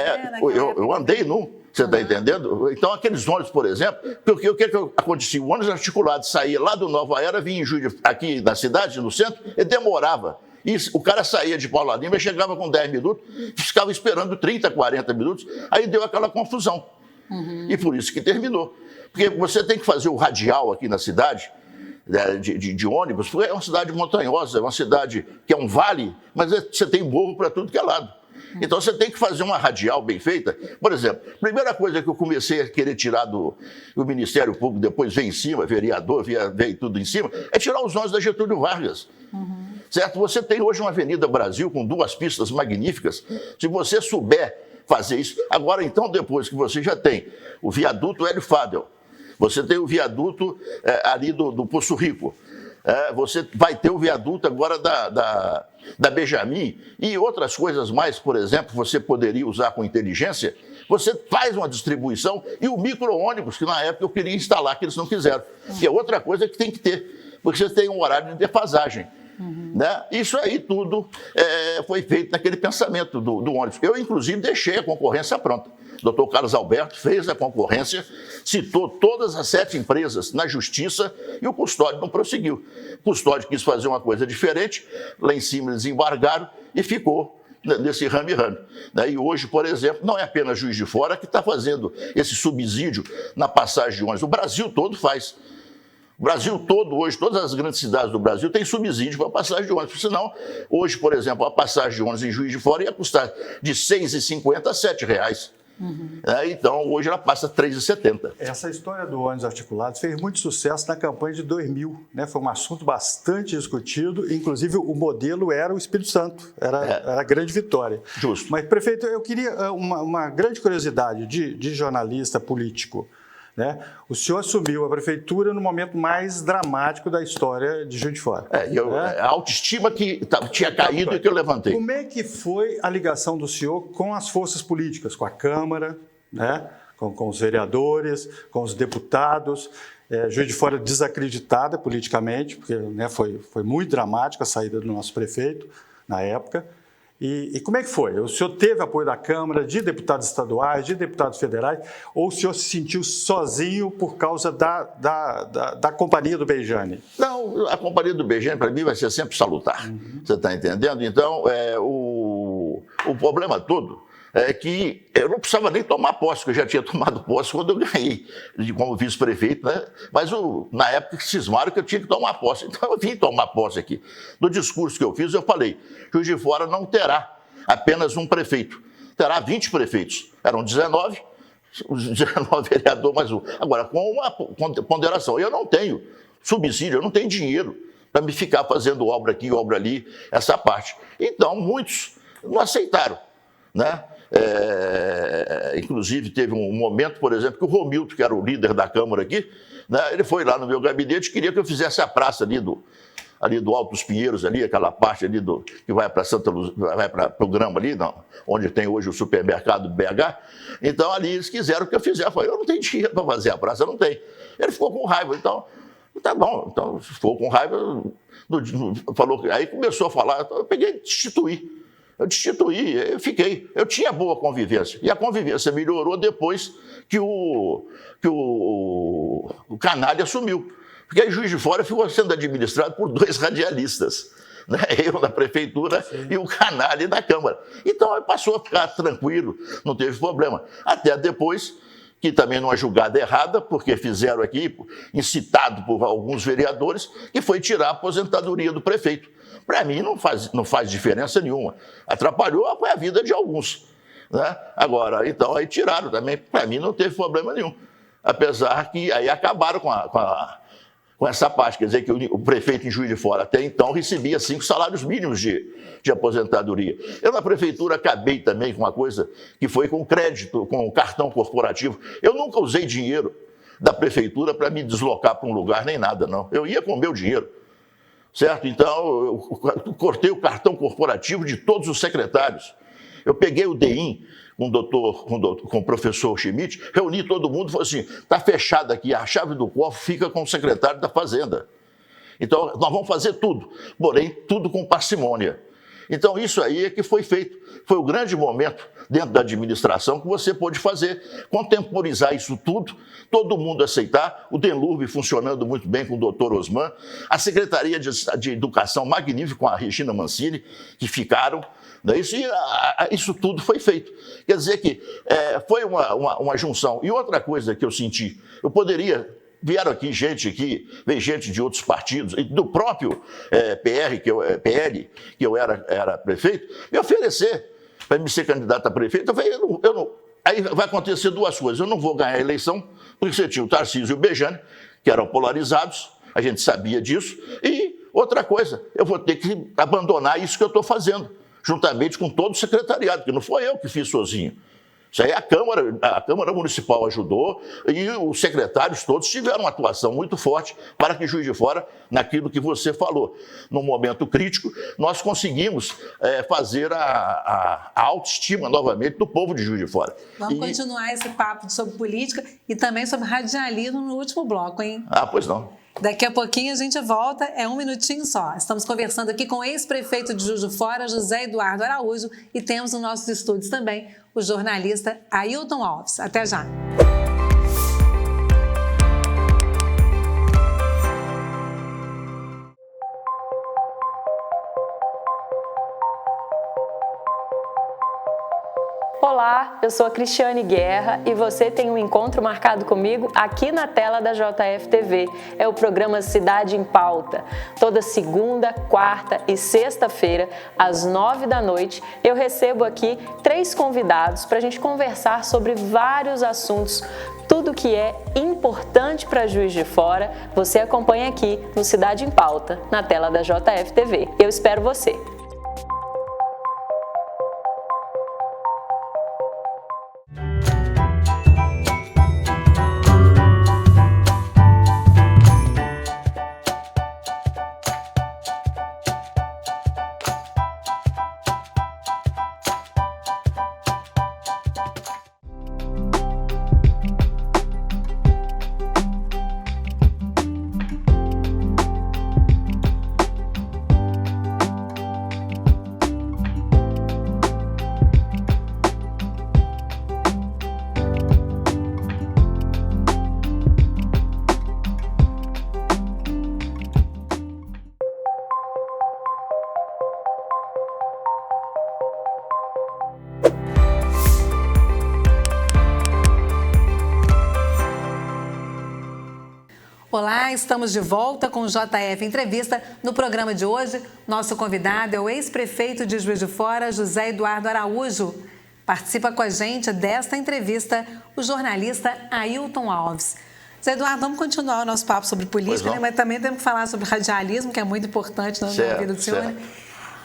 Eu andei num, você está entendendo? Então, aqueles ônibus, por exemplo, porque o que acontecia? O ônibus articulado saía lá do Nova Era, vinha em Juiz, aqui na cidade, no centro, e demorava. E o cara saía de Paula Lima e chegava com 10 minutos, ficava esperando 30, 40 minutos, aí deu aquela confusão. E por isso que terminou. Porque você tem que fazer o radial aqui na cidade, de ônibus, porque é uma cidade montanhosa, é uma cidade que é um vale, mas você tem morro para tudo que é lado. Então você tem que fazer uma radial bem feita. Por exemplo, a primeira coisa que eu comecei a querer tirar do Ministério Público, depois veio em cima, vereador, veio tudo em cima, é tirar os ônibus da Getúlio Vargas. Certo? Você tem hoje uma Avenida Brasil com 2 pistas magníficas. Se você souber fazer isso, agora então, depois que você já tem o viaduto Hélio Fadel, você tem o viaduto ali do Poço Rico, você vai ter o viaduto agora da Benjamin e outras coisas mais, por exemplo, você poderia usar com inteligência. Você faz uma distribuição e o micro-ônibus, que na época eu queria instalar, que eles não quiseram. E é outra coisa que tem que ter, porque você tem um horário de defasagem. Né? Isso aí tudo foi feito naquele pensamento do ônibus. Eu, inclusive, deixei a concorrência pronta. O Dr. Carlos Alberto fez a concorrência, citou todas as 7 empresas na justiça e o Custódio não prosseguiu. O Custódio quis fazer uma coisa diferente, lá em cima eles embargaram e ficou nesse rame-rame. E hoje, por exemplo, não é apenas Juiz de Fora que está fazendo esse subsídio na passagem de ônibus. O Brasil todo faz. O Brasil todo hoje, todas as grandes cidades do Brasil têm subsídio para a passagem de ônibus. Senão, hoje, por exemplo, a passagem de ônibus em Juiz de Fora ia custar de R$ 6,50 a R$ 7,00. Então, hoje ela passa R$ 3,70. Essa história do ônibus articulado fez muito sucesso na campanha de 2000. Né? Foi um assunto bastante discutido. Inclusive, o modelo era o Espírito Santo. Era a grande vitória. Justo. Mas, prefeito, eu queria uma grande curiosidade de jornalista político. Né? O senhor assumiu a prefeitura no momento mais dramático da história de Juiz de Fora. A autoestima que tinha caído e que eu levantei. Como é que foi a ligação do senhor com as forças políticas, com a Câmara, né? com os vereadores, com os deputados? Juiz de Fora desacreditada politicamente, porque né, foi muito dramática a saída do nosso prefeito na época. E como é que foi? O senhor teve apoio da Câmara, de deputados estaduais, de deputados federais, ou o senhor se sentiu sozinho por causa da companhia do Beijane? Não, a companhia do Beijane, para mim, vai ser sempre salutar. Você está entendendo? Então, o problema todo é que eu não precisava nem tomar posse, porque eu já tinha tomado posse quando eu ganhei como vice-prefeito, né? Mas na época cismaram que eu tinha que tomar posse. Então eu vim tomar posse aqui. No discurso que eu fiz, eu falei: Juiz de Fora não terá apenas um prefeito, terá 20 prefeitos. Eram 19, os 19 vereadores mais um. Agora, com uma ponderação, eu não tenho subsídio, eu não tenho dinheiro para me ficar fazendo obra aqui, obra ali, essa parte. Então, muitos não aceitaram, né? Inclusive teve um momento, por exemplo, que o Romildo, que era o líder da Câmara aqui, né, ele foi lá no meu gabinete e queria que eu fizesse a praça ali do Alto dos Pinheiros, ali, aquela parte ali que vai para Santa Luz, vai para o Grama ali, não, onde tem hoje o supermercado BH. Então ali eles quiseram que eu fizesse. Eu falei: eu não tenho dinheiro para fazer a praça, eu não tenho. Ele ficou com raiva, então, tá bom, então ficou com raiva, falou, aí começou a falar, eu peguei e destituí. Eu destituí, eu fiquei. Eu tinha boa convivência. E a convivência melhorou depois que o Canalha assumiu. Porque aí Juiz de Fora ficou sendo administrado por 2 radialistas. Né? Eu na prefeitura e o Canalha da Câmara. Então passou a ficar tranquilo, não teve problema. Até depois, que também numa julgada errada, porque fizeram aqui, incitado por alguns vereadores, que foi tirar a aposentadoria do prefeito. Para mim não faz diferença nenhuma. Atrapalhou a vida de alguns. Né? Agora, então, aí tiraram também. Para mim não teve problema nenhum. Apesar que aí acabaram com essa parte. Quer dizer que o prefeito em Juiz de Fora até então recebia 5 salários mínimos de aposentadoria. Eu na prefeitura acabei também com uma coisa que foi com crédito, com cartão corporativo. Eu nunca usei dinheiro da prefeitura para me deslocar para um lugar nem nada, não. Eu ia com o meu dinheiro. Certo? Então, eu cortei o cartão corporativo de todos os secretários. Eu peguei o DIN com o professor Schmidt, reuni todo mundo e falou assim, está fechado aqui, a chave do cofre fica com o secretário da Fazenda. Então, nós vamos fazer tudo, porém, tudo com parcimônia. Então, isso aí é que foi feito. Foi o grande momento dentro da administração que você pôde fazer, contemporizar isso tudo, todo mundo aceitar, o DENLURB funcionando muito bem com o doutor Osman, a Secretaria de Educação magnífica com a Regina Mancini, que ficaram, né? Isso tudo foi feito. Quer dizer que foi uma junção. E outra coisa que eu senti, eu poderia... Vieram aqui, veio gente de outros partidos, do próprio PL, que eu era prefeito, me oferecer para me ser candidato a prefeito. Eu falei, aí vai acontecer duas coisas. Eu não vou ganhar a eleição, porque você tinha o Tarcísio e o Bejane, que eram polarizados, a gente sabia disso. E outra coisa, eu vou ter que abandonar isso que eu estou fazendo, juntamente com todo o secretariado, que não foi eu que fiz sozinho. Isso aí a Câmara Municipal ajudou e os secretários todos tiveram uma atuação muito forte para que Juiz de Fora, naquilo que você falou, num momento crítico, nós conseguimos fazer a autoestima novamente do povo de Juiz de Fora. Vamos continuar esse papo sobre política e também sobre radialismo no último bloco, hein? Ah, pois não. Daqui a pouquinho a gente volta, é um minutinho só. Estamos conversando aqui com o ex-prefeito de Juiz de Fora, José Eduardo Araújo, e temos nos nossos estúdios também o jornalista Ailton Alves. Até já! Olá, eu sou a Cristiane Guerra e você tem um encontro marcado comigo aqui na tela da JF TV. É o programa Cidade em Pauta. Toda segunda, quarta e sexta-feira, às 9 da noite, eu recebo aqui 3 convidados para a gente conversar sobre vários assuntos. Tudo que é importante para Juiz de Fora, você acompanha aqui no Cidade em Pauta, na tela da JF TV. Eu espero você! Olá, estamos de volta com o JF Entrevista. No programa de hoje, nosso convidado é o ex-prefeito de Juiz de Fora, José Eduardo Araújo. Participa com a gente desta entrevista o jornalista Ailton Alves. José Eduardo, vamos continuar o nosso papo sobre política, né? Mas também temos que falar sobre radialismo, que é muito importante na vida do senhor. Certo.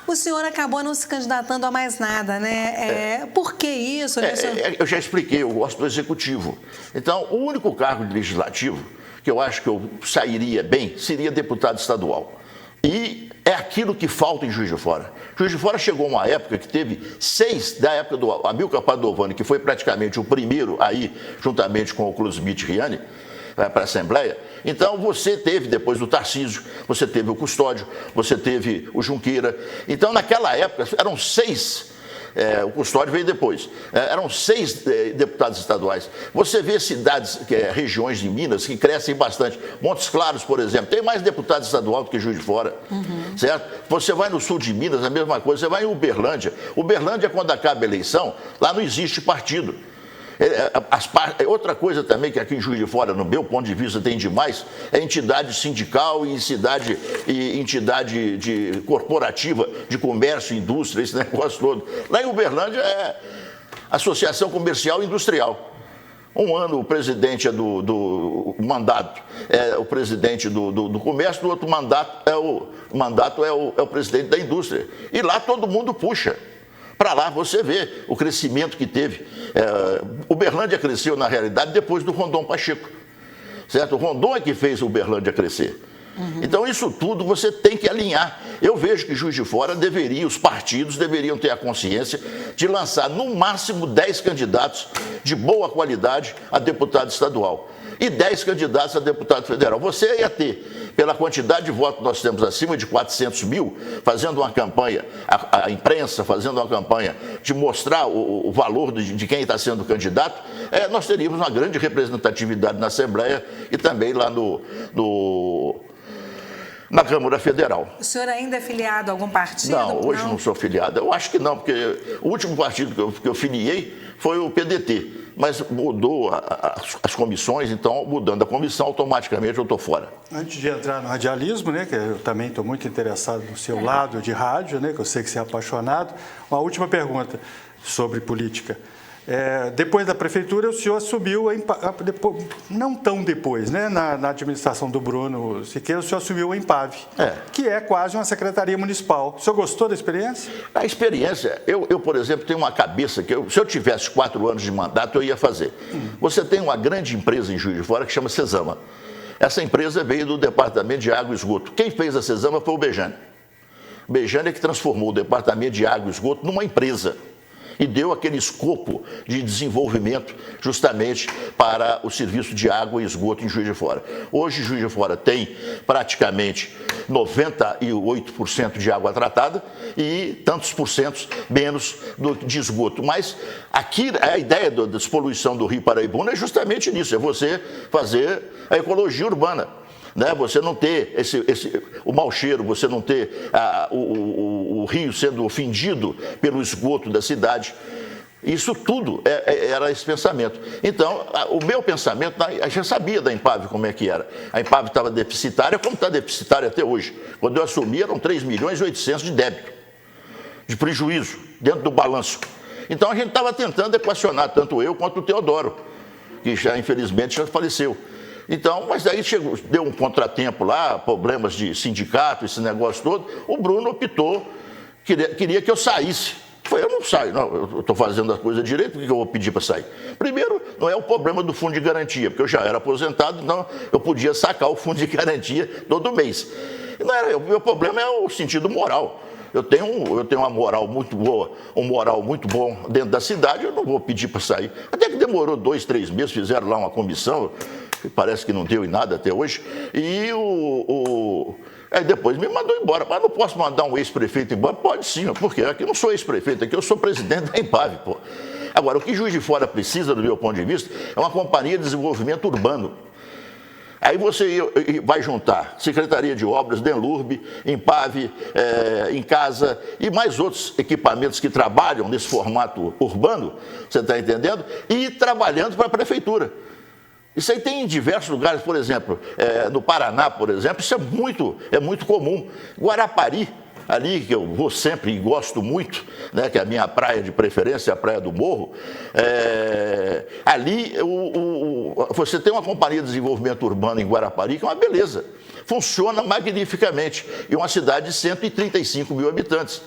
O senhor acabou não se candidatando a mais nada, né? Por que isso? Né, eu já expliquei, eu gosto do executivo. Então, o único cargo legislativo que eu acho que eu sairia bem seria deputado estadual. E é aquilo que falta em Juiz de Fora. Juiz de Fora chegou uma época que teve 6, da época do Amilcar Padovani, que foi praticamente o primeiro aí, juntamente com o Closmith Riani, para a Assembleia. Então, você teve, depois do Tarcísio, você teve o Custódio, você teve o Junqueira. Então, naquela época, eram 6, o Custódio veio depois, eram 6 deputados estaduais. Você vê cidades, regiões de Minas, que crescem bastante. Montes Claros, por exemplo, tem mais deputado estadual do que Juiz de Fora, certo? Você vai no sul de Minas, a mesma coisa. Você vai em Uberlândia. Uberlândia, quando acaba a eleição, lá não existe partido. Outra coisa também que aqui em Juiz de Fora, no meu ponto de vista, tem demais, é entidade sindical e entidade corporativa de comércio, indústria, esse negócio todo. Lá em Uberlândia é Associação Comercial e Industrial. Um ano o presidente do mandato é o presidente do comércio, do outro mandato é o presidente da indústria. E lá todo mundo puxa. Para lá você vê o crescimento que teve. Uberlândia cresceu, na realidade, depois do Rondon Pacheco. Certo? O Rondon é que fez Uberlândia crescer. Então, isso tudo você tem que alinhar. Eu vejo que Juiz de Fora os partidos deveriam ter a consciência de lançar no máximo 10 candidatos de boa qualidade a deputado estadual e 10 candidatos a deputado federal. Você ia ter, pela quantidade de votos que nós temos acima de 400 mil, fazendo uma campanha, a imprensa fazendo uma campanha de mostrar o valor de quem está sendo candidato, nós teríamos uma grande representatividade na Assembleia e também lá na Câmara Federal. O senhor ainda é filiado a algum partido? Não, hoje não sou filiado. Eu acho que não, porque o último partido que eu filiei foi o PDT, mas mudou as comissões, então, mudando a comissão, automaticamente eu estou fora. Antes de entrar no radialismo, né, que eu também estou muito interessado no seu lado de rádio, né, que eu sei que você é apaixonado, uma última pergunta sobre política. Depois da prefeitura, o senhor assumiu, não tão depois, né, na administração do Bruno Siqueira, o senhor assumiu a Empave, que é quase uma secretaria municipal. O senhor gostou da experiência? A experiência, eu por exemplo, tenho uma cabeça que se eu tivesse 4 anos de mandato, eu ia fazer. Você tem uma grande empresa em Juiz de Fora que chama Cesama. Essa empresa veio do Departamento de Água e Esgoto. Quem fez a Cesama foi o Bejane. O Bejane é que transformou o Departamento de Água e Esgoto numa empresa e deu aquele escopo de desenvolvimento justamente para o serviço de água e esgoto em Juiz de Fora. Hoje, Juiz de Fora tem praticamente 98% de água tratada e tantos por cento menos de esgoto. Mas aqui a ideia da despoluição do Rio Paraibuna é justamente nisso, é você fazer a ecologia urbana. Né? Você não ter o mau cheiro, você não ter o rio sendo ofendido pelo esgoto da cidade. Isso tudo era esse pensamento. Então, o meu pensamento, a gente sabia da Empave como é que era. A Empave estava deficitária, como está deficitária até hoje. Quando eu assumi, eram 3 milhões e 800 de débito, de prejuízo, dentro do balanço. Então, a gente estava tentando equacionar, tanto eu quanto o Teodoro, que já, infelizmente, já faleceu. Então, mas daí deu um contratempo lá, problemas de sindicato, esse negócio todo. O Bruno optou, queria que eu saísse. Eu não saio, não, eu estou fazendo as coisas direito, por que eu vou pedir para sair? Primeiro, não é o problema do fundo de garantia, porque eu já era aposentado, então eu podia sacar o fundo de garantia todo mês. O meu problema é o sentido moral. Eu tenho uma moral muito boa, um moral muito bom dentro da cidade, eu não vou pedir para sair. Até que demorou 2, 3 meses, fizeram lá uma comissão, parece que não deu em nada até hoje, e aí depois me mandou embora. Mas não posso mandar um ex-prefeito embora? Pode sim, porque aqui eu não sou ex-prefeito, aqui eu sou presidente da Empave, pô. Agora, o que Juiz de Fora precisa, do meu ponto de vista, é uma companhia de desenvolvimento urbano. Aí você vai juntar Secretaria de Obras, Denlurb, Empave, Encasa e mais outros equipamentos que trabalham nesse formato urbano, você está entendendo? E trabalhando para a prefeitura. Isso aí tem em diversos lugares, por exemplo, no Paraná, por exemplo, isso é muito comum. Guarapari, ali que eu vou sempre e gosto muito, né, que é a minha praia de preferência, a Praia do Morro, ali você tem uma companhia de desenvolvimento urbano em Guarapari que é uma beleza, funciona magnificamente, e uma cidade de 135 mil habitantes.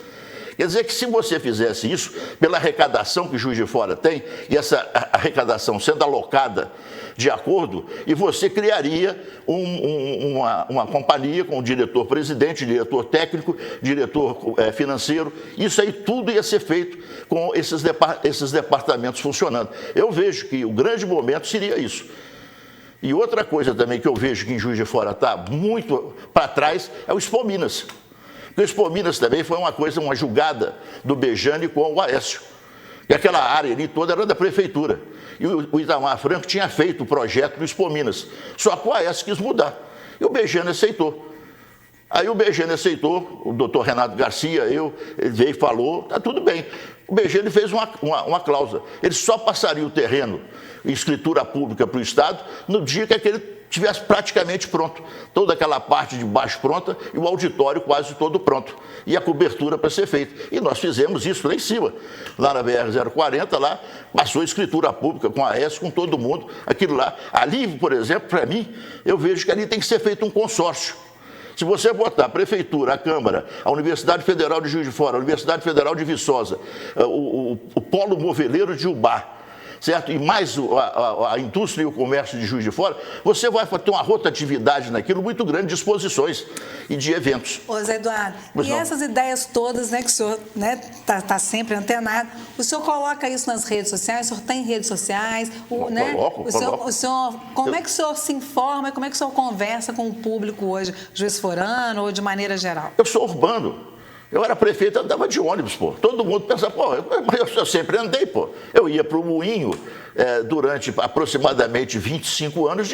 Quer dizer que se você fizesse isso, pela arrecadação que Juiz de Fora tem, e essa arrecadação sendo alocada de acordo, e você criaria uma companhia com o diretor-presidente, diretor técnico, diretor financeiro, isso aí tudo ia ser feito com esses departamentos funcionando. Eu vejo que o grande momento seria isso. E outra coisa também que eu vejo que em Juiz de Fora está muito para trás é o Expo Minas. O Expo Minas também foi uma jogada do Bejane com o Aécio. E aquela área ali toda era da prefeitura. E o Itamar Franco tinha feito o projeto do Expo Minas. Só que o Aécio quis mudar. E o Bejane aceitou. Aí o Bejane aceitou, o doutor Renato Garcia, ele veio e falou, tá tudo bem. O Bejane fez uma cláusula. Ele só passaria o terreno em escritura pública para o Estado no dia que aquele tivesse praticamente pronto. Toda aquela parte de baixo pronta e o auditório quase todo pronto. E a cobertura para ser feita. E nós fizemos isso lá em cima. Lá na BR-040, lá, passou a escritura pública com a AES, com todo mundo. Aquilo lá. Ali, por exemplo, para mim, eu vejo que ali tem que ser feito um consórcio. Se você botar a Prefeitura, a Câmara, a Universidade Federal de Juiz de Fora, a Universidade Federal de Viçosa, o Polo Moveleiro de Ubá, certo? E mais a indústria e o comércio de Juiz de Fora, você vai ter uma rotatividade naquilo muito grande de exposições e de eventos. Ô Zé Eduardo, Pois e não. essas ideias todas, né, que o senhor tá sempre antenado, o senhor coloca isso nas redes sociais, o senhor tem redes sociais, Coloco. O senhor, como é que o senhor se informa, como é que o senhor conversa com o público hoje, Juiz Forano ou de maneira geral? Eu sou urbano. Eu era prefeito, eu andava de ônibus, pô. Todo mundo pensa, pô, eu sempre andei, pô. Eu ia para o Moinho durante aproximadamente 25 anos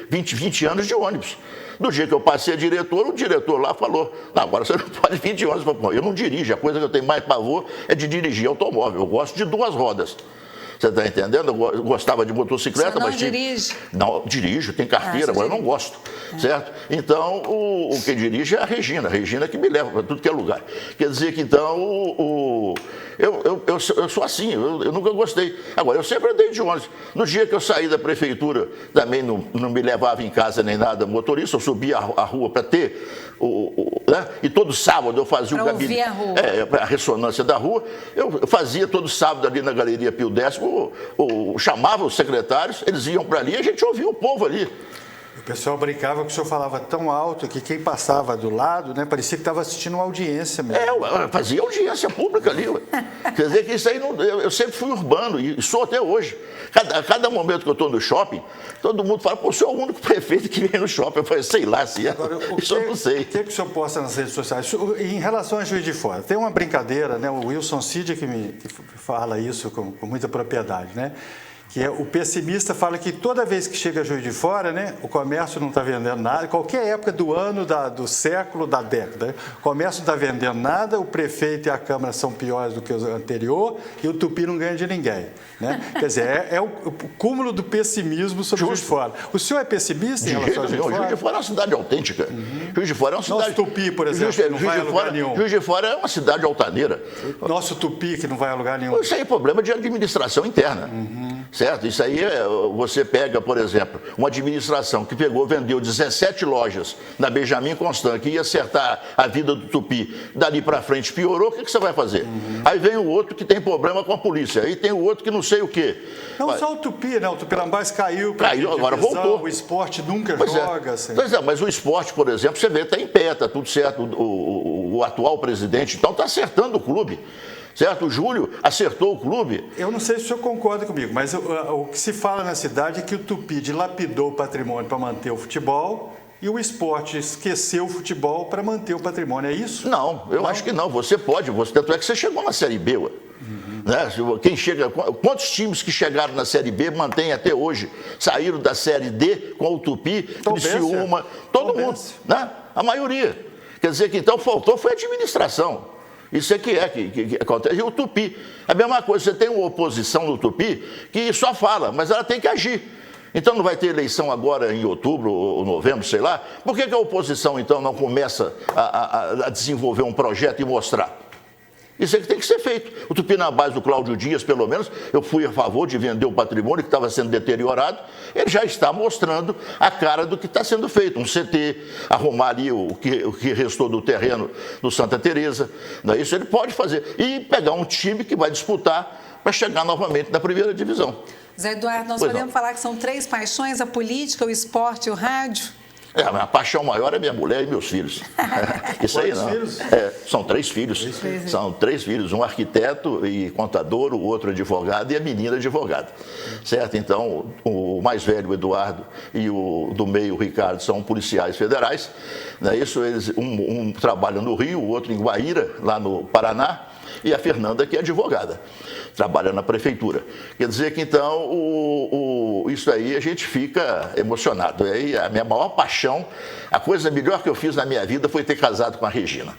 20 anos de ônibus. No dia que eu passei a diretor, o diretor lá falou, não, agora você não pode vir de ônibus. Eu não dirijo, a coisa que eu tenho mais pavor é de dirigir automóvel. Eu gosto de 2 rodas. Você está entendendo? Eu gostava de motocicleta, Você não mas dirige? Não, dirijo, tem carteira, mas eu não gosto, certo? Então, o que dirige é a Regina que me leva para tudo que é lugar. Quer dizer que, então, eu sou assim, eu nunca gostei. Agora, eu sempre andei de ônibus. No dia que eu saí da prefeitura, também não me levava em casa nem nada motorista, eu subia a rua para ter né? E todo sábado eu fazia o gabinete, a ressonância da rua, eu fazia todo sábado ali na Galeria Pio X, chamava os secretários, eles iam para ali e a gente ouvia o povo ali. O pessoal brincava que o senhor falava tão alto que quem passava do lado, né, parecia que estava assistindo uma audiência mesmo. Eu fazia audiência pública ali. Quer dizer que isso aí, eu sempre fui urbano e sou até hoje. Cada momento que eu estou no shopping, todo mundo fala, pô, o senhor é o único prefeito que vem no shopping. Eu falei, sei lá se é. Agora, isso eu não sei. O que o senhor posta nas redes sociais? Em relação a Juiz de Fora, tem uma brincadeira, né, o Wilson Cid que fala isso com muita propriedade, né? Que é, o pessimista fala que toda vez que chega Juiz de Fora, né, o comércio não está vendendo nada, qualquer época do ano, do século, da década, né, o comércio não está vendendo nada, o prefeito e a Câmara são piores do que o anterior e o Tupi não ganha de ninguém. Né? Quer dizer, é o cúmulo do pessimismo sobre Juiz de Fora. O senhor é pessimista em relação a Juiz de Fora? Juiz de Fora é uma cidade autêntica. Juiz de Fora é uma cidade... Nosso Tupi, por exemplo, não vai a lugar nenhum. Juiz de Fora é uma cidade altaneira. Nosso Tupi, que não vai a lugar nenhum. Isso aí é problema de administração interna. Certo? Isso aí, você pega, por exemplo, uma administração que vendeu 17 lojas na Benjamin Constant, que ia acertar a vida do Tupi, dali para frente piorou, o que você vai fazer? Aí vem o outro que tem problema com a polícia, aí tem o outro que não sei o quê. Não só o Tupi, né? O Tupinambás caiu, agora voltou. O esporte nunca joga. Assim. Mas o esporte, por exemplo, você vê, está em pé, está tudo certo. O atual presidente, então, está acertando o clube. Certo? O Júlio acertou o clube. Eu não sei se o senhor concorda comigo, mas o que se fala na cidade é que o Tupi dilapidou o patrimônio para manter o futebol e o esporte esqueceu o futebol para manter o patrimônio. É isso? Não, eu acho que não. Você pode. Tanto é que você chegou na Série B, ué. Né? Quantos times que chegaram na Série B mantêm até hoje? Saíram da Série D com o Tupi, Criciúma, todo mundo. Né? A maioria. Quer dizer que então faltou foi a administração. Isso é que acontece. E o Tupi, a mesma coisa, você tem uma oposição no Tupi que só fala, mas ela tem que agir. Então não vai ter eleição agora em outubro ou novembro, sei lá. Por que a oposição então não começa a desenvolver um projeto e mostrar? Isso é que tem que ser feito. O Tupinambás do Cláudio Dias, pelo menos, eu fui a favor de vender o patrimônio que estava sendo deteriorado. Ele já está mostrando a cara do que está sendo feito. Um CT, arrumar ali o que restou do terreno no Santa Teresa. Não é isso? Ele pode fazer. E pegar um time que vai disputar para chegar novamente na primeira divisão. Zé Eduardo, nós podemos falar que são 3 paixões, a política, o esporte e o rádio? A paixão maior é minha mulher e meus filhos. Isso aí não. São 3 filhos. São 3 filhos, um arquiteto e contador, o outro advogado e a menina advogada. Certo? Então, o mais velho, o Eduardo, e o do meio, o Ricardo, são policiais federais. Isso, um trabalha no Rio, o outro em Guaíra, lá no Paraná, e a Fernanda, que é advogada, trabalha na prefeitura. Quer dizer que, então, isso aí a gente fica emocionado. Aí a minha maior paixão, a coisa melhor que eu fiz na minha vida foi ter casado com a Regina.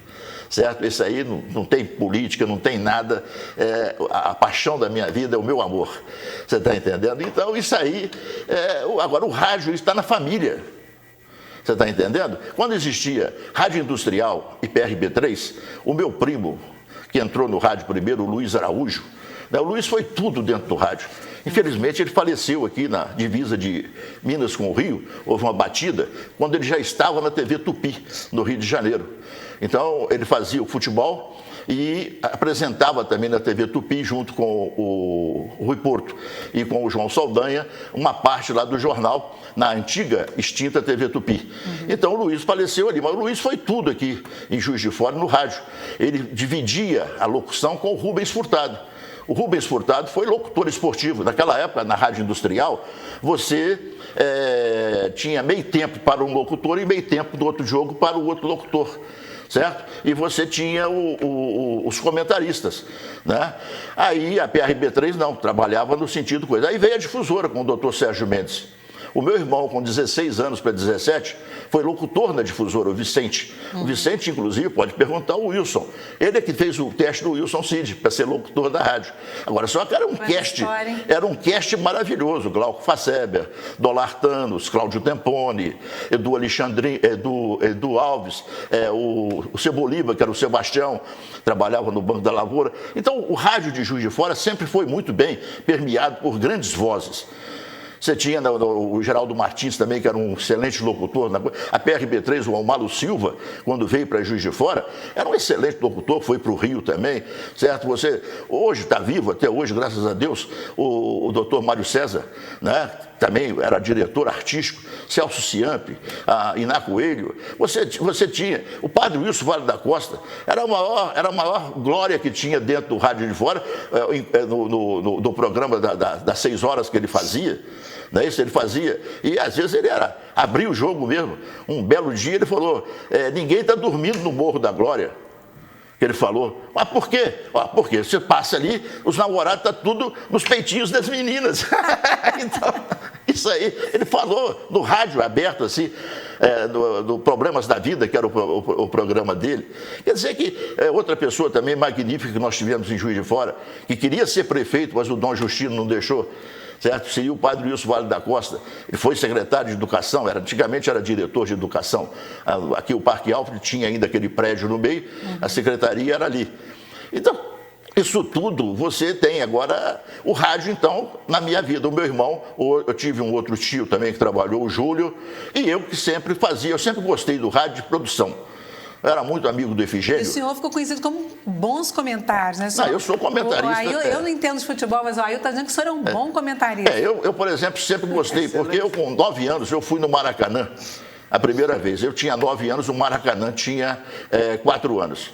Certo? Isso aí não tem política, não tem nada. A paixão da minha vida é o meu amor. Você está entendendo? Então, isso aí... agora, o rádio está na família. Você está entendendo? Quando existia Rádio Industrial e PRB3, o meu primo, que entrou no rádio primeiro, o Luiz Araújo, o Luiz foi tudo dentro do rádio. Infelizmente, ele faleceu aqui na divisa de Minas com o Rio, houve uma batida, quando ele já estava na TV Tupi, no Rio de Janeiro. Então, ele fazia o futebol, e apresentava também na TV Tupi, junto com o Rui Porto e com o João Saldanha, uma parte lá do jornal, na antiga, extinta TV Tupi. Então o Luiz faleceu ali, mas o Luiz foi tudo aqui em Juiz de Fora, no rádio. Ele dividia a locução com o Rubens Furtado. O Rubens Furtado foi locutor esportivo. Naquela época, na Rádio Industrial, você tinha meio tempo para um locutor e meio tempo do outro jogo para o outro locutor, certo? E você tinha os comentaristas, né? Aí a PRB3 não, trabalhava no sentido coisa. Aí veio a difusora com o doutor Sérgio Mendes. O meu irmão, com 16 anos para 17, foi locutor na difusora, o Vicente. O Vicente, inclusive, pode perguntar ao Wilson. Ele é que fez o teste do Wilson Cid para ser locutor da rádio. Agora, só que era um cast maravilhoso. Glauco Faceber, Dolar Thanos, Cláudio Tempone, Edu Alexandre, Edu Alves, o Ceboliba, que era o Sebastião, trabalhava no Banco da Lavoura. Então, o rádio de Juiz de Fora sempre foi muito bem permeado por grandes vozes. Você tinha o Geraldo Martins também, que era um excelente locutor. A PRB3, o Almalo Silva, quando veio para Juiz de Fora, era um excelente locutor, foi para o Rio também, certo? Você hoje está vivo, até hoje, graças a Deus, o doutor Mário César, né? Também era diretor artístico, Celso Ciampi, Iná Coelho. Você tinha o padre Wilson Vale da Costa, era a maior glória que tinha dentro do Rádio de Fora, no programa das 6 horas que ele fazia. Não é isso? Ele fazia, e às vezes ele abria o jogo mesmo. Um belo dia ele falou, ninguém está dormindo no Morro da Glória. Que ele falou, mas por quê? Porque você passa ali, os namorados estão tudo nos peitinhos das meninas. Então, isso aí, ele falou no rádio aberto, assim, do Problemas da Vida, que era o programa dele. Quer dizer que outra pessoa também magnífica que nós tivemos em Juiz de Fora, que queria ser prefeito, mas o Dom Justino não deixou, certo? Seria o padre Wilson Vale da Costa. Ele foi secretário de Educação, antigamente era diretor de Educação. Aqui o Parque Alfred tinha ainda aquele prédio no meio, a secretaria era ali. Então, isso tudo você tem agora o rádio, então, na minha vida. O meu irmão, eu tive um outro tio também que trabalhou, o Júlio, e eu que sempre fazia, eu sempre gostei do rádio de produção. Eu era muito amigo do Efigênio. E o senhor ficou conhecido como bons comentários, né? Não, eu sou comentarista. Eu não entendo de futebol, mas o Ailton está dizendo que o senhor é um bom comentarista. Eu, por exemplo, sempre gostei, porque eu com 9 anos, eu fui no Maracanã, a primeira vez. Eu tinha 9 anos, o Maracanã tinha 4 anos.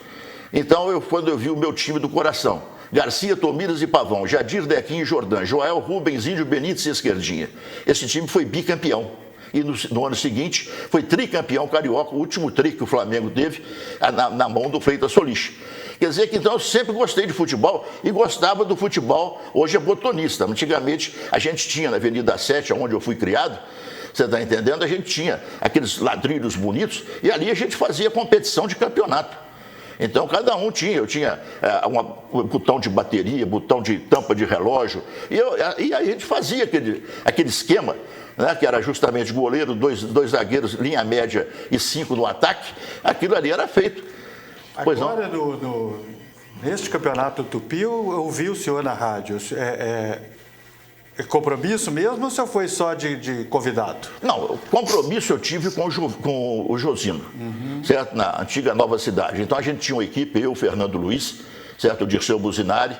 Então, quando eu vi o meu time do coração, Garcia, Tomiras e Pavão, Jadir, Dequinho e Jordan, Joel, Rubens, Índio, Benítez e Esquerdinha. Esse time foi bicampeão. E no ano seguinte foi tricampeão carioca, o último tri que o Flamengo teve na mão do Freitas Solis. Quer dizer que então eu sempre gostei de futebol e gostava do futebol, hoje é botonista. Antigamente a gente tinha na Avenida 7, onde eu fui criado, você está entendendo? A gente tinha aqueles ladrilhos bonitos e ali a gente fazia competição de campeonato. Então, cada um tinha, eu tinha um botão de bateria, botão de tampa de relógio, e aí a gente fazia aquele esquema, né, que era justamente goleiro, dois zagueiros, linha média e 5 no ataque, aquilo ali era feito. Pois agora, neste campeonato Tupi, eu ouvi o senhor na rádio. É compromisso mesmo ou o senhor foi só de convidado? Não, compromisso eu tive com o Josino, certo? Na antiga Nova Cidade. Então a gente tinha uma equipe, eu, Fernando Luiz, certo? O Dirceu Buzinari.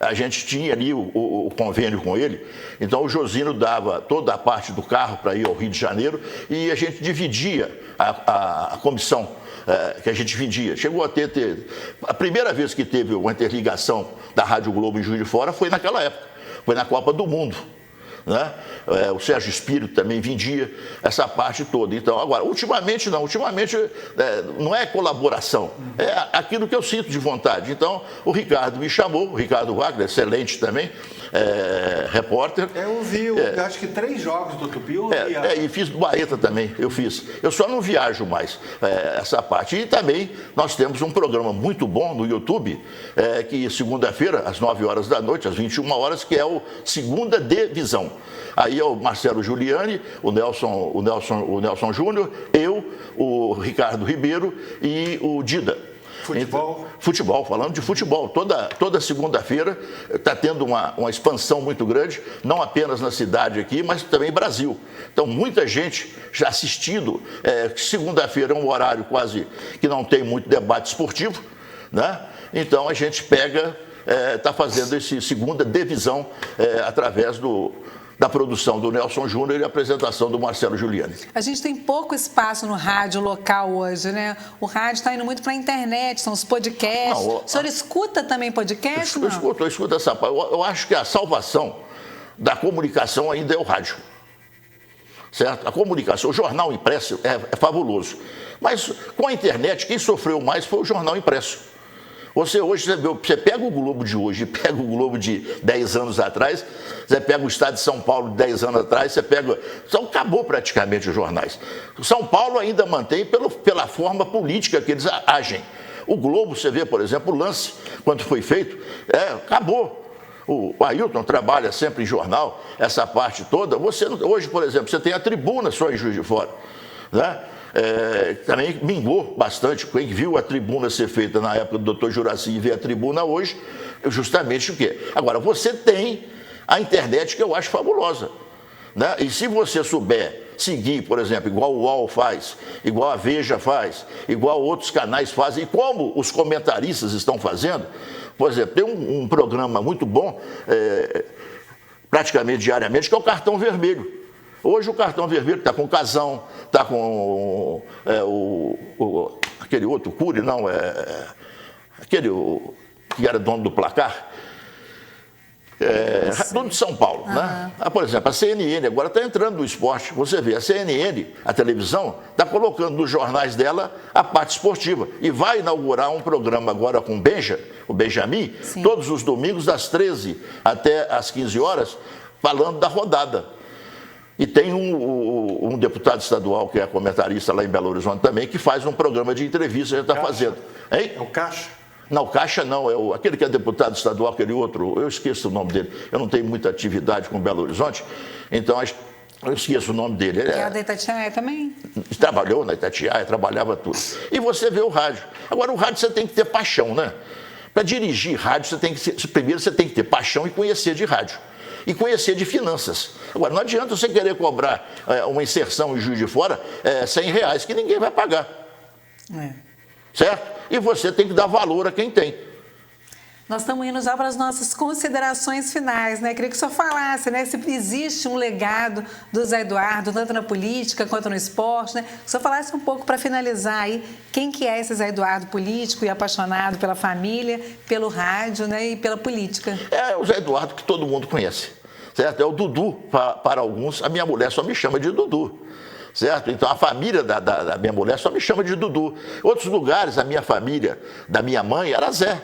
A gente tinha ali o convênio com ele, então o Josino dava toda a parte do carro para ir ao Rio de Janeiro e a gente dividia a comissão que a gente vendia. Chegou a ter... A primeira vez que teve uma interligação da Rádio Globo em Juiz de Fora foi naquela época, foi na Copa do Mundo. Né? O Sérgio Espírito também vendia essa parte toda. Então, agora, ultimamente não é colaboração, é aquilo que eu sinto de vontade. Então, o Ricardo me chamou, o Ricardo Wagner, excelente também, repórter. Eu vi, acho que 3 jogos do Tupi. E fiz do Baeta também, eu fiz. Eu só não viajo mais essa parte. E também nós temos um programa muito bom no YouTube, que segunda-feira, às 9 horas da noite, às 21 horas, que é o Segunda Divisão. Aí é o Marcelo Giuliani, o Nelson Júnior, eu, o Ricardo Ribeiro e o Dida. Futebol? Futebol, falando de futebol. Toda segunda-feira está tendo uma expansão muito grande, não apenas na cidade aqui, mas também no Brasil. Então, muita gente já assistindo. Segunda-feira é um horário quase que não tem muito debate esportivo, né? Então a gente está fazendo essa segunda divisão através da produção do Nelson Júnior e a apresentação do Marcelo Giuliani. A gente tem pouco espaço no rádio local hoje, né? O rádio está indo muito para a internet, são os podcasts. O senhor escuta também podcast? Eu escuto essa parte. Eu acho que a salvação da comunicação ainda é o rádio. Certo? A comunicação, o jornal impresso é fabuloso. Mas com a internet, quem sofreu mais foi o jornal impresso. Você pega o Globo de hoje, pega o Globo de 10 anos atrás, você pega o Estado de São Paulo de 10 anos atrás, então acabou praticamente os jornais. São Paulo ainda mantém pela forma política que eles agem. O Globo, você vê, por exemplo, o Lance, quando foi feito, acabou. O Ailton trabalha sempre em jornal, essa parte toda. Hoje, por exemplo, você tem a Tribuna só em Juiz de Fora, né? Também mingou bastante. Quem viu a Tribuna ser feita na época do Dr. Juraci e vê a Tribuna hoje, justamente o quê? Agora, você tem a internet, que eu acho fabulosa, né? E se você souber seguir, por exemplo, igual o UOL faz, igual a Veja faz, igual outros canais fazem, e como os comentaristas estão fazendo, por exemplo, tem um programa muito bom, praticamente diariamente, que é o Cartão Vermelho. Hoje o Cartão Vermelho está com o Casão, está com aquele outro, Cury, não, aquele que era dono do Placar, dono de São Paulo, né? Por exemplo, a CNN agora está entrando no esporte. Você vê, a CNN, a televisão, está colocando nos jornais dela a parte esportiva. E vai inaugurar um programa agora com o Benjamin, sim, todos os domingos, das 13 até às 15 horas, falando da rodada. E tem um deputado estadual, que é comentarista lá em Belo Horizonte também, que faz um programa de entrevista que ele está fazendo. Hein? É o Caixa? Não, o Caixa não, aquele que é deputado estadual, aquele outro, eu esqueço o nome dele. Eu não tenho muita atividade com Belo Horizonte, então eu esqueço o nome dele. Ele é da Itatiaia também? Trabalhou na Itatiaia, trabalhava tudo. E você vê o rádio. Agora, o rádio você tem que ter paixão, né? Para dirigir rádio, primeiro você tem que ter paixão e conhecer de rádio. E conhecer de finanças. Agora, não adianta você querer cobrar uma inserção em Juiz de Fora R$100, que ninguém vai pagar. Certo? E você tem que dar valor a quem tem. Nós estamos indo já para as nossas considerações finais, né? Queria que o senhor falasse, né? Se existe um legado do Zé Eduardo, tanto na política quanto no esporte, né? Que o senhor falasse um pouco para finalizar aí, quem que é esse Zé Eduardo político e apaixonado pela família, pelo rádio, né? E pela política. É o Zé Eduardo que todo mundo conhece, certo? É o Dudu para alguns. A minha mulher só me chama de Dudu. Certo? Então a família da minha mulher só me chama de Dudu. Outros lugares, a minha família, da minha mãe, era Zé.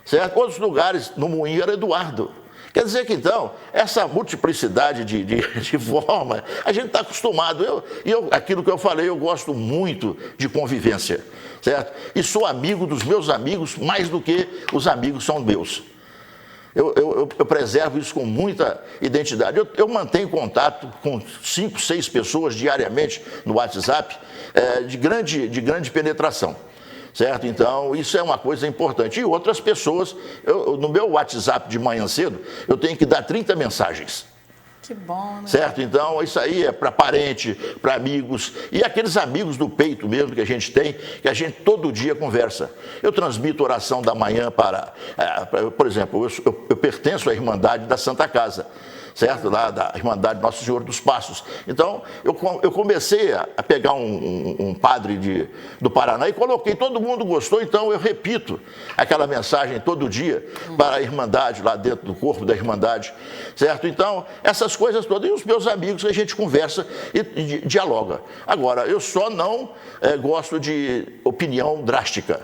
Certo? Outros lugares, no Moinho, era Eduardo. Quer dizer que, então, essa multiplicidade de forma, a gente está acostumado. Aquilo que eu falei, eu gosto muito de convivência, certo? E sou amigo dos meus amigos mais do que os amigos são meus. Eu preservo isso com muita identidade. Eu mantenho contato com 5, 6 pessoas diariamente no WhatsApp, de grande penetração. Certo? Então, isso é uma coisa importante. E outras pessoas, no meu WhatsApp de manhã cedo, eu tenho que dar 30 mensagens. Que bom, né? Certo? Então, isso aí é para parente, para amigos, e aqueles amigos do peito mesmo que a gente tem, que a gente todo dia conversa. Eu transmito oração da manhã por exemplo, eu pertenço à Irmandade da Santa Casa, certo? Lá da Irmandade Nosso Senhor dos Passos. Então, eu comecei a pegar um padre do Paraná e coloquei, todo mundo gostou, então eu repito aquela mensagem todo dia para a Irmandade, lá dentro do corpo da Irmandade, certo? Então, essas coisas todas, e os meus amigos, a gente conversa e dialoga. Agora, eu só não gosto de opinião drástica.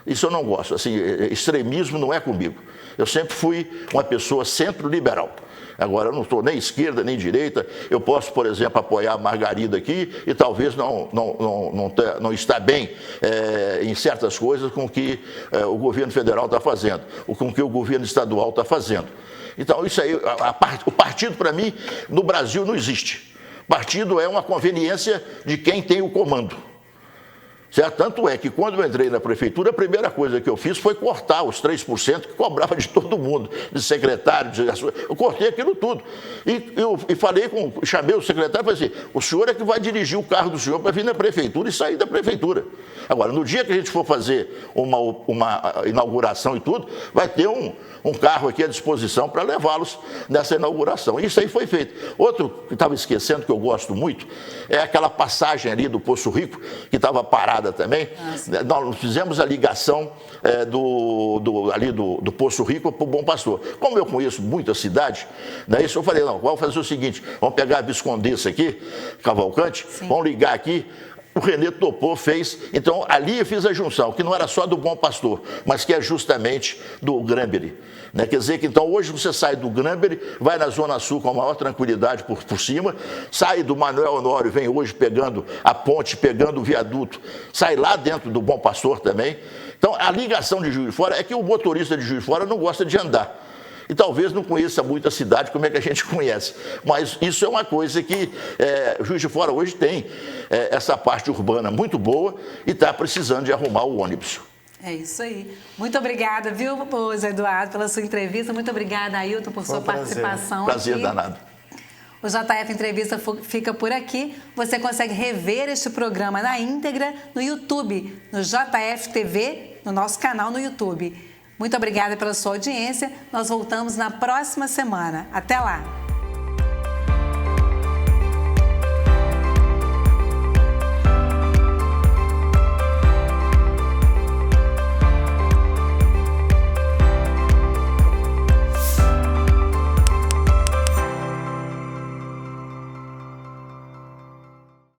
Isso eu não gosto, assim, extremismo não é comigo. Eu sempre fui uma pessoa centro-liberal. Agora, eu não estou nem esquerda, nem direita. Eu posso, por exemplo, apoiar a Margarida aqui e talvez não estar bem em certas coisas com o que o governo federal está fazendo, ou com o que o governo estadual está fazendo. Então, isso aí, o partido, para mim, no Brasil não existe. Partido é uma conveniência de quem tem o comando. Certo? Tanto é que quando eu entrei na prefeitura, a primeira coisa que eu fiz foi cortar os 3% que cobrava de todo mundo, de secretário, eu cortei aquilo tudo. E falei chamei o secretário e falei assim, o senhor é que vai dirigir o carro do senhor para vir na prefeitura e sair da prefeitura. Agora, no dia que a gente for fazer uma inauguração e tudo, vai ter um carro aqui à disposição para levá-los nessa inauguração. Isso aí foi feito. Outro que estava esquecendo, que eu gosto muito, é aquela passagem ali do Poço Rico, que estava parada também. Nós fizemos a ligação do Poço Rico para o Bom Pastor. Como eu conheço muito a cidade, daí eu falei, não, vamos fazer o seguinte, vamos pegar a Viscondessa aqui, Cavalcante, vamos ligar aqui. O Renê topou, fez. Então, ali eu fiz a junção, que não era só do Bom Pastor, mas que é justamente do Granbury. Né? Quer dizer que, então, hoje você sai do Granbury, vai na Zona Sul com a maior tranquilidade por cima, sai do Manuel Honório, vem hoje pegando a ponte, pegando o viaduto, sai lá dentro do Bom Pastor também. Então, a ligação de Juiz de Fora é que o motorista de Juiz de Fora não gosta de andar. E talvez não conheça muito a cidade como é que a gente conhece. Mas isso é uma coisa que Juiz de Fora hoje tem essa parte urbana muito boa e está precisando de arrumar o ônibus. É isso aí. Muito obrigada, viu, Zé Eduardo, pela sua entrevista. Muito obrigada, Ailton, por sua participação. Prazer aqui. Danado. O JF Entrevista fica por aqui. Você consegue rever este programa na íntegra no YouTube, no JF TV, no nosso canal no YouTube. Muito obrigada pela sua audiência. Nós voltamos na próxima semana. Até lá!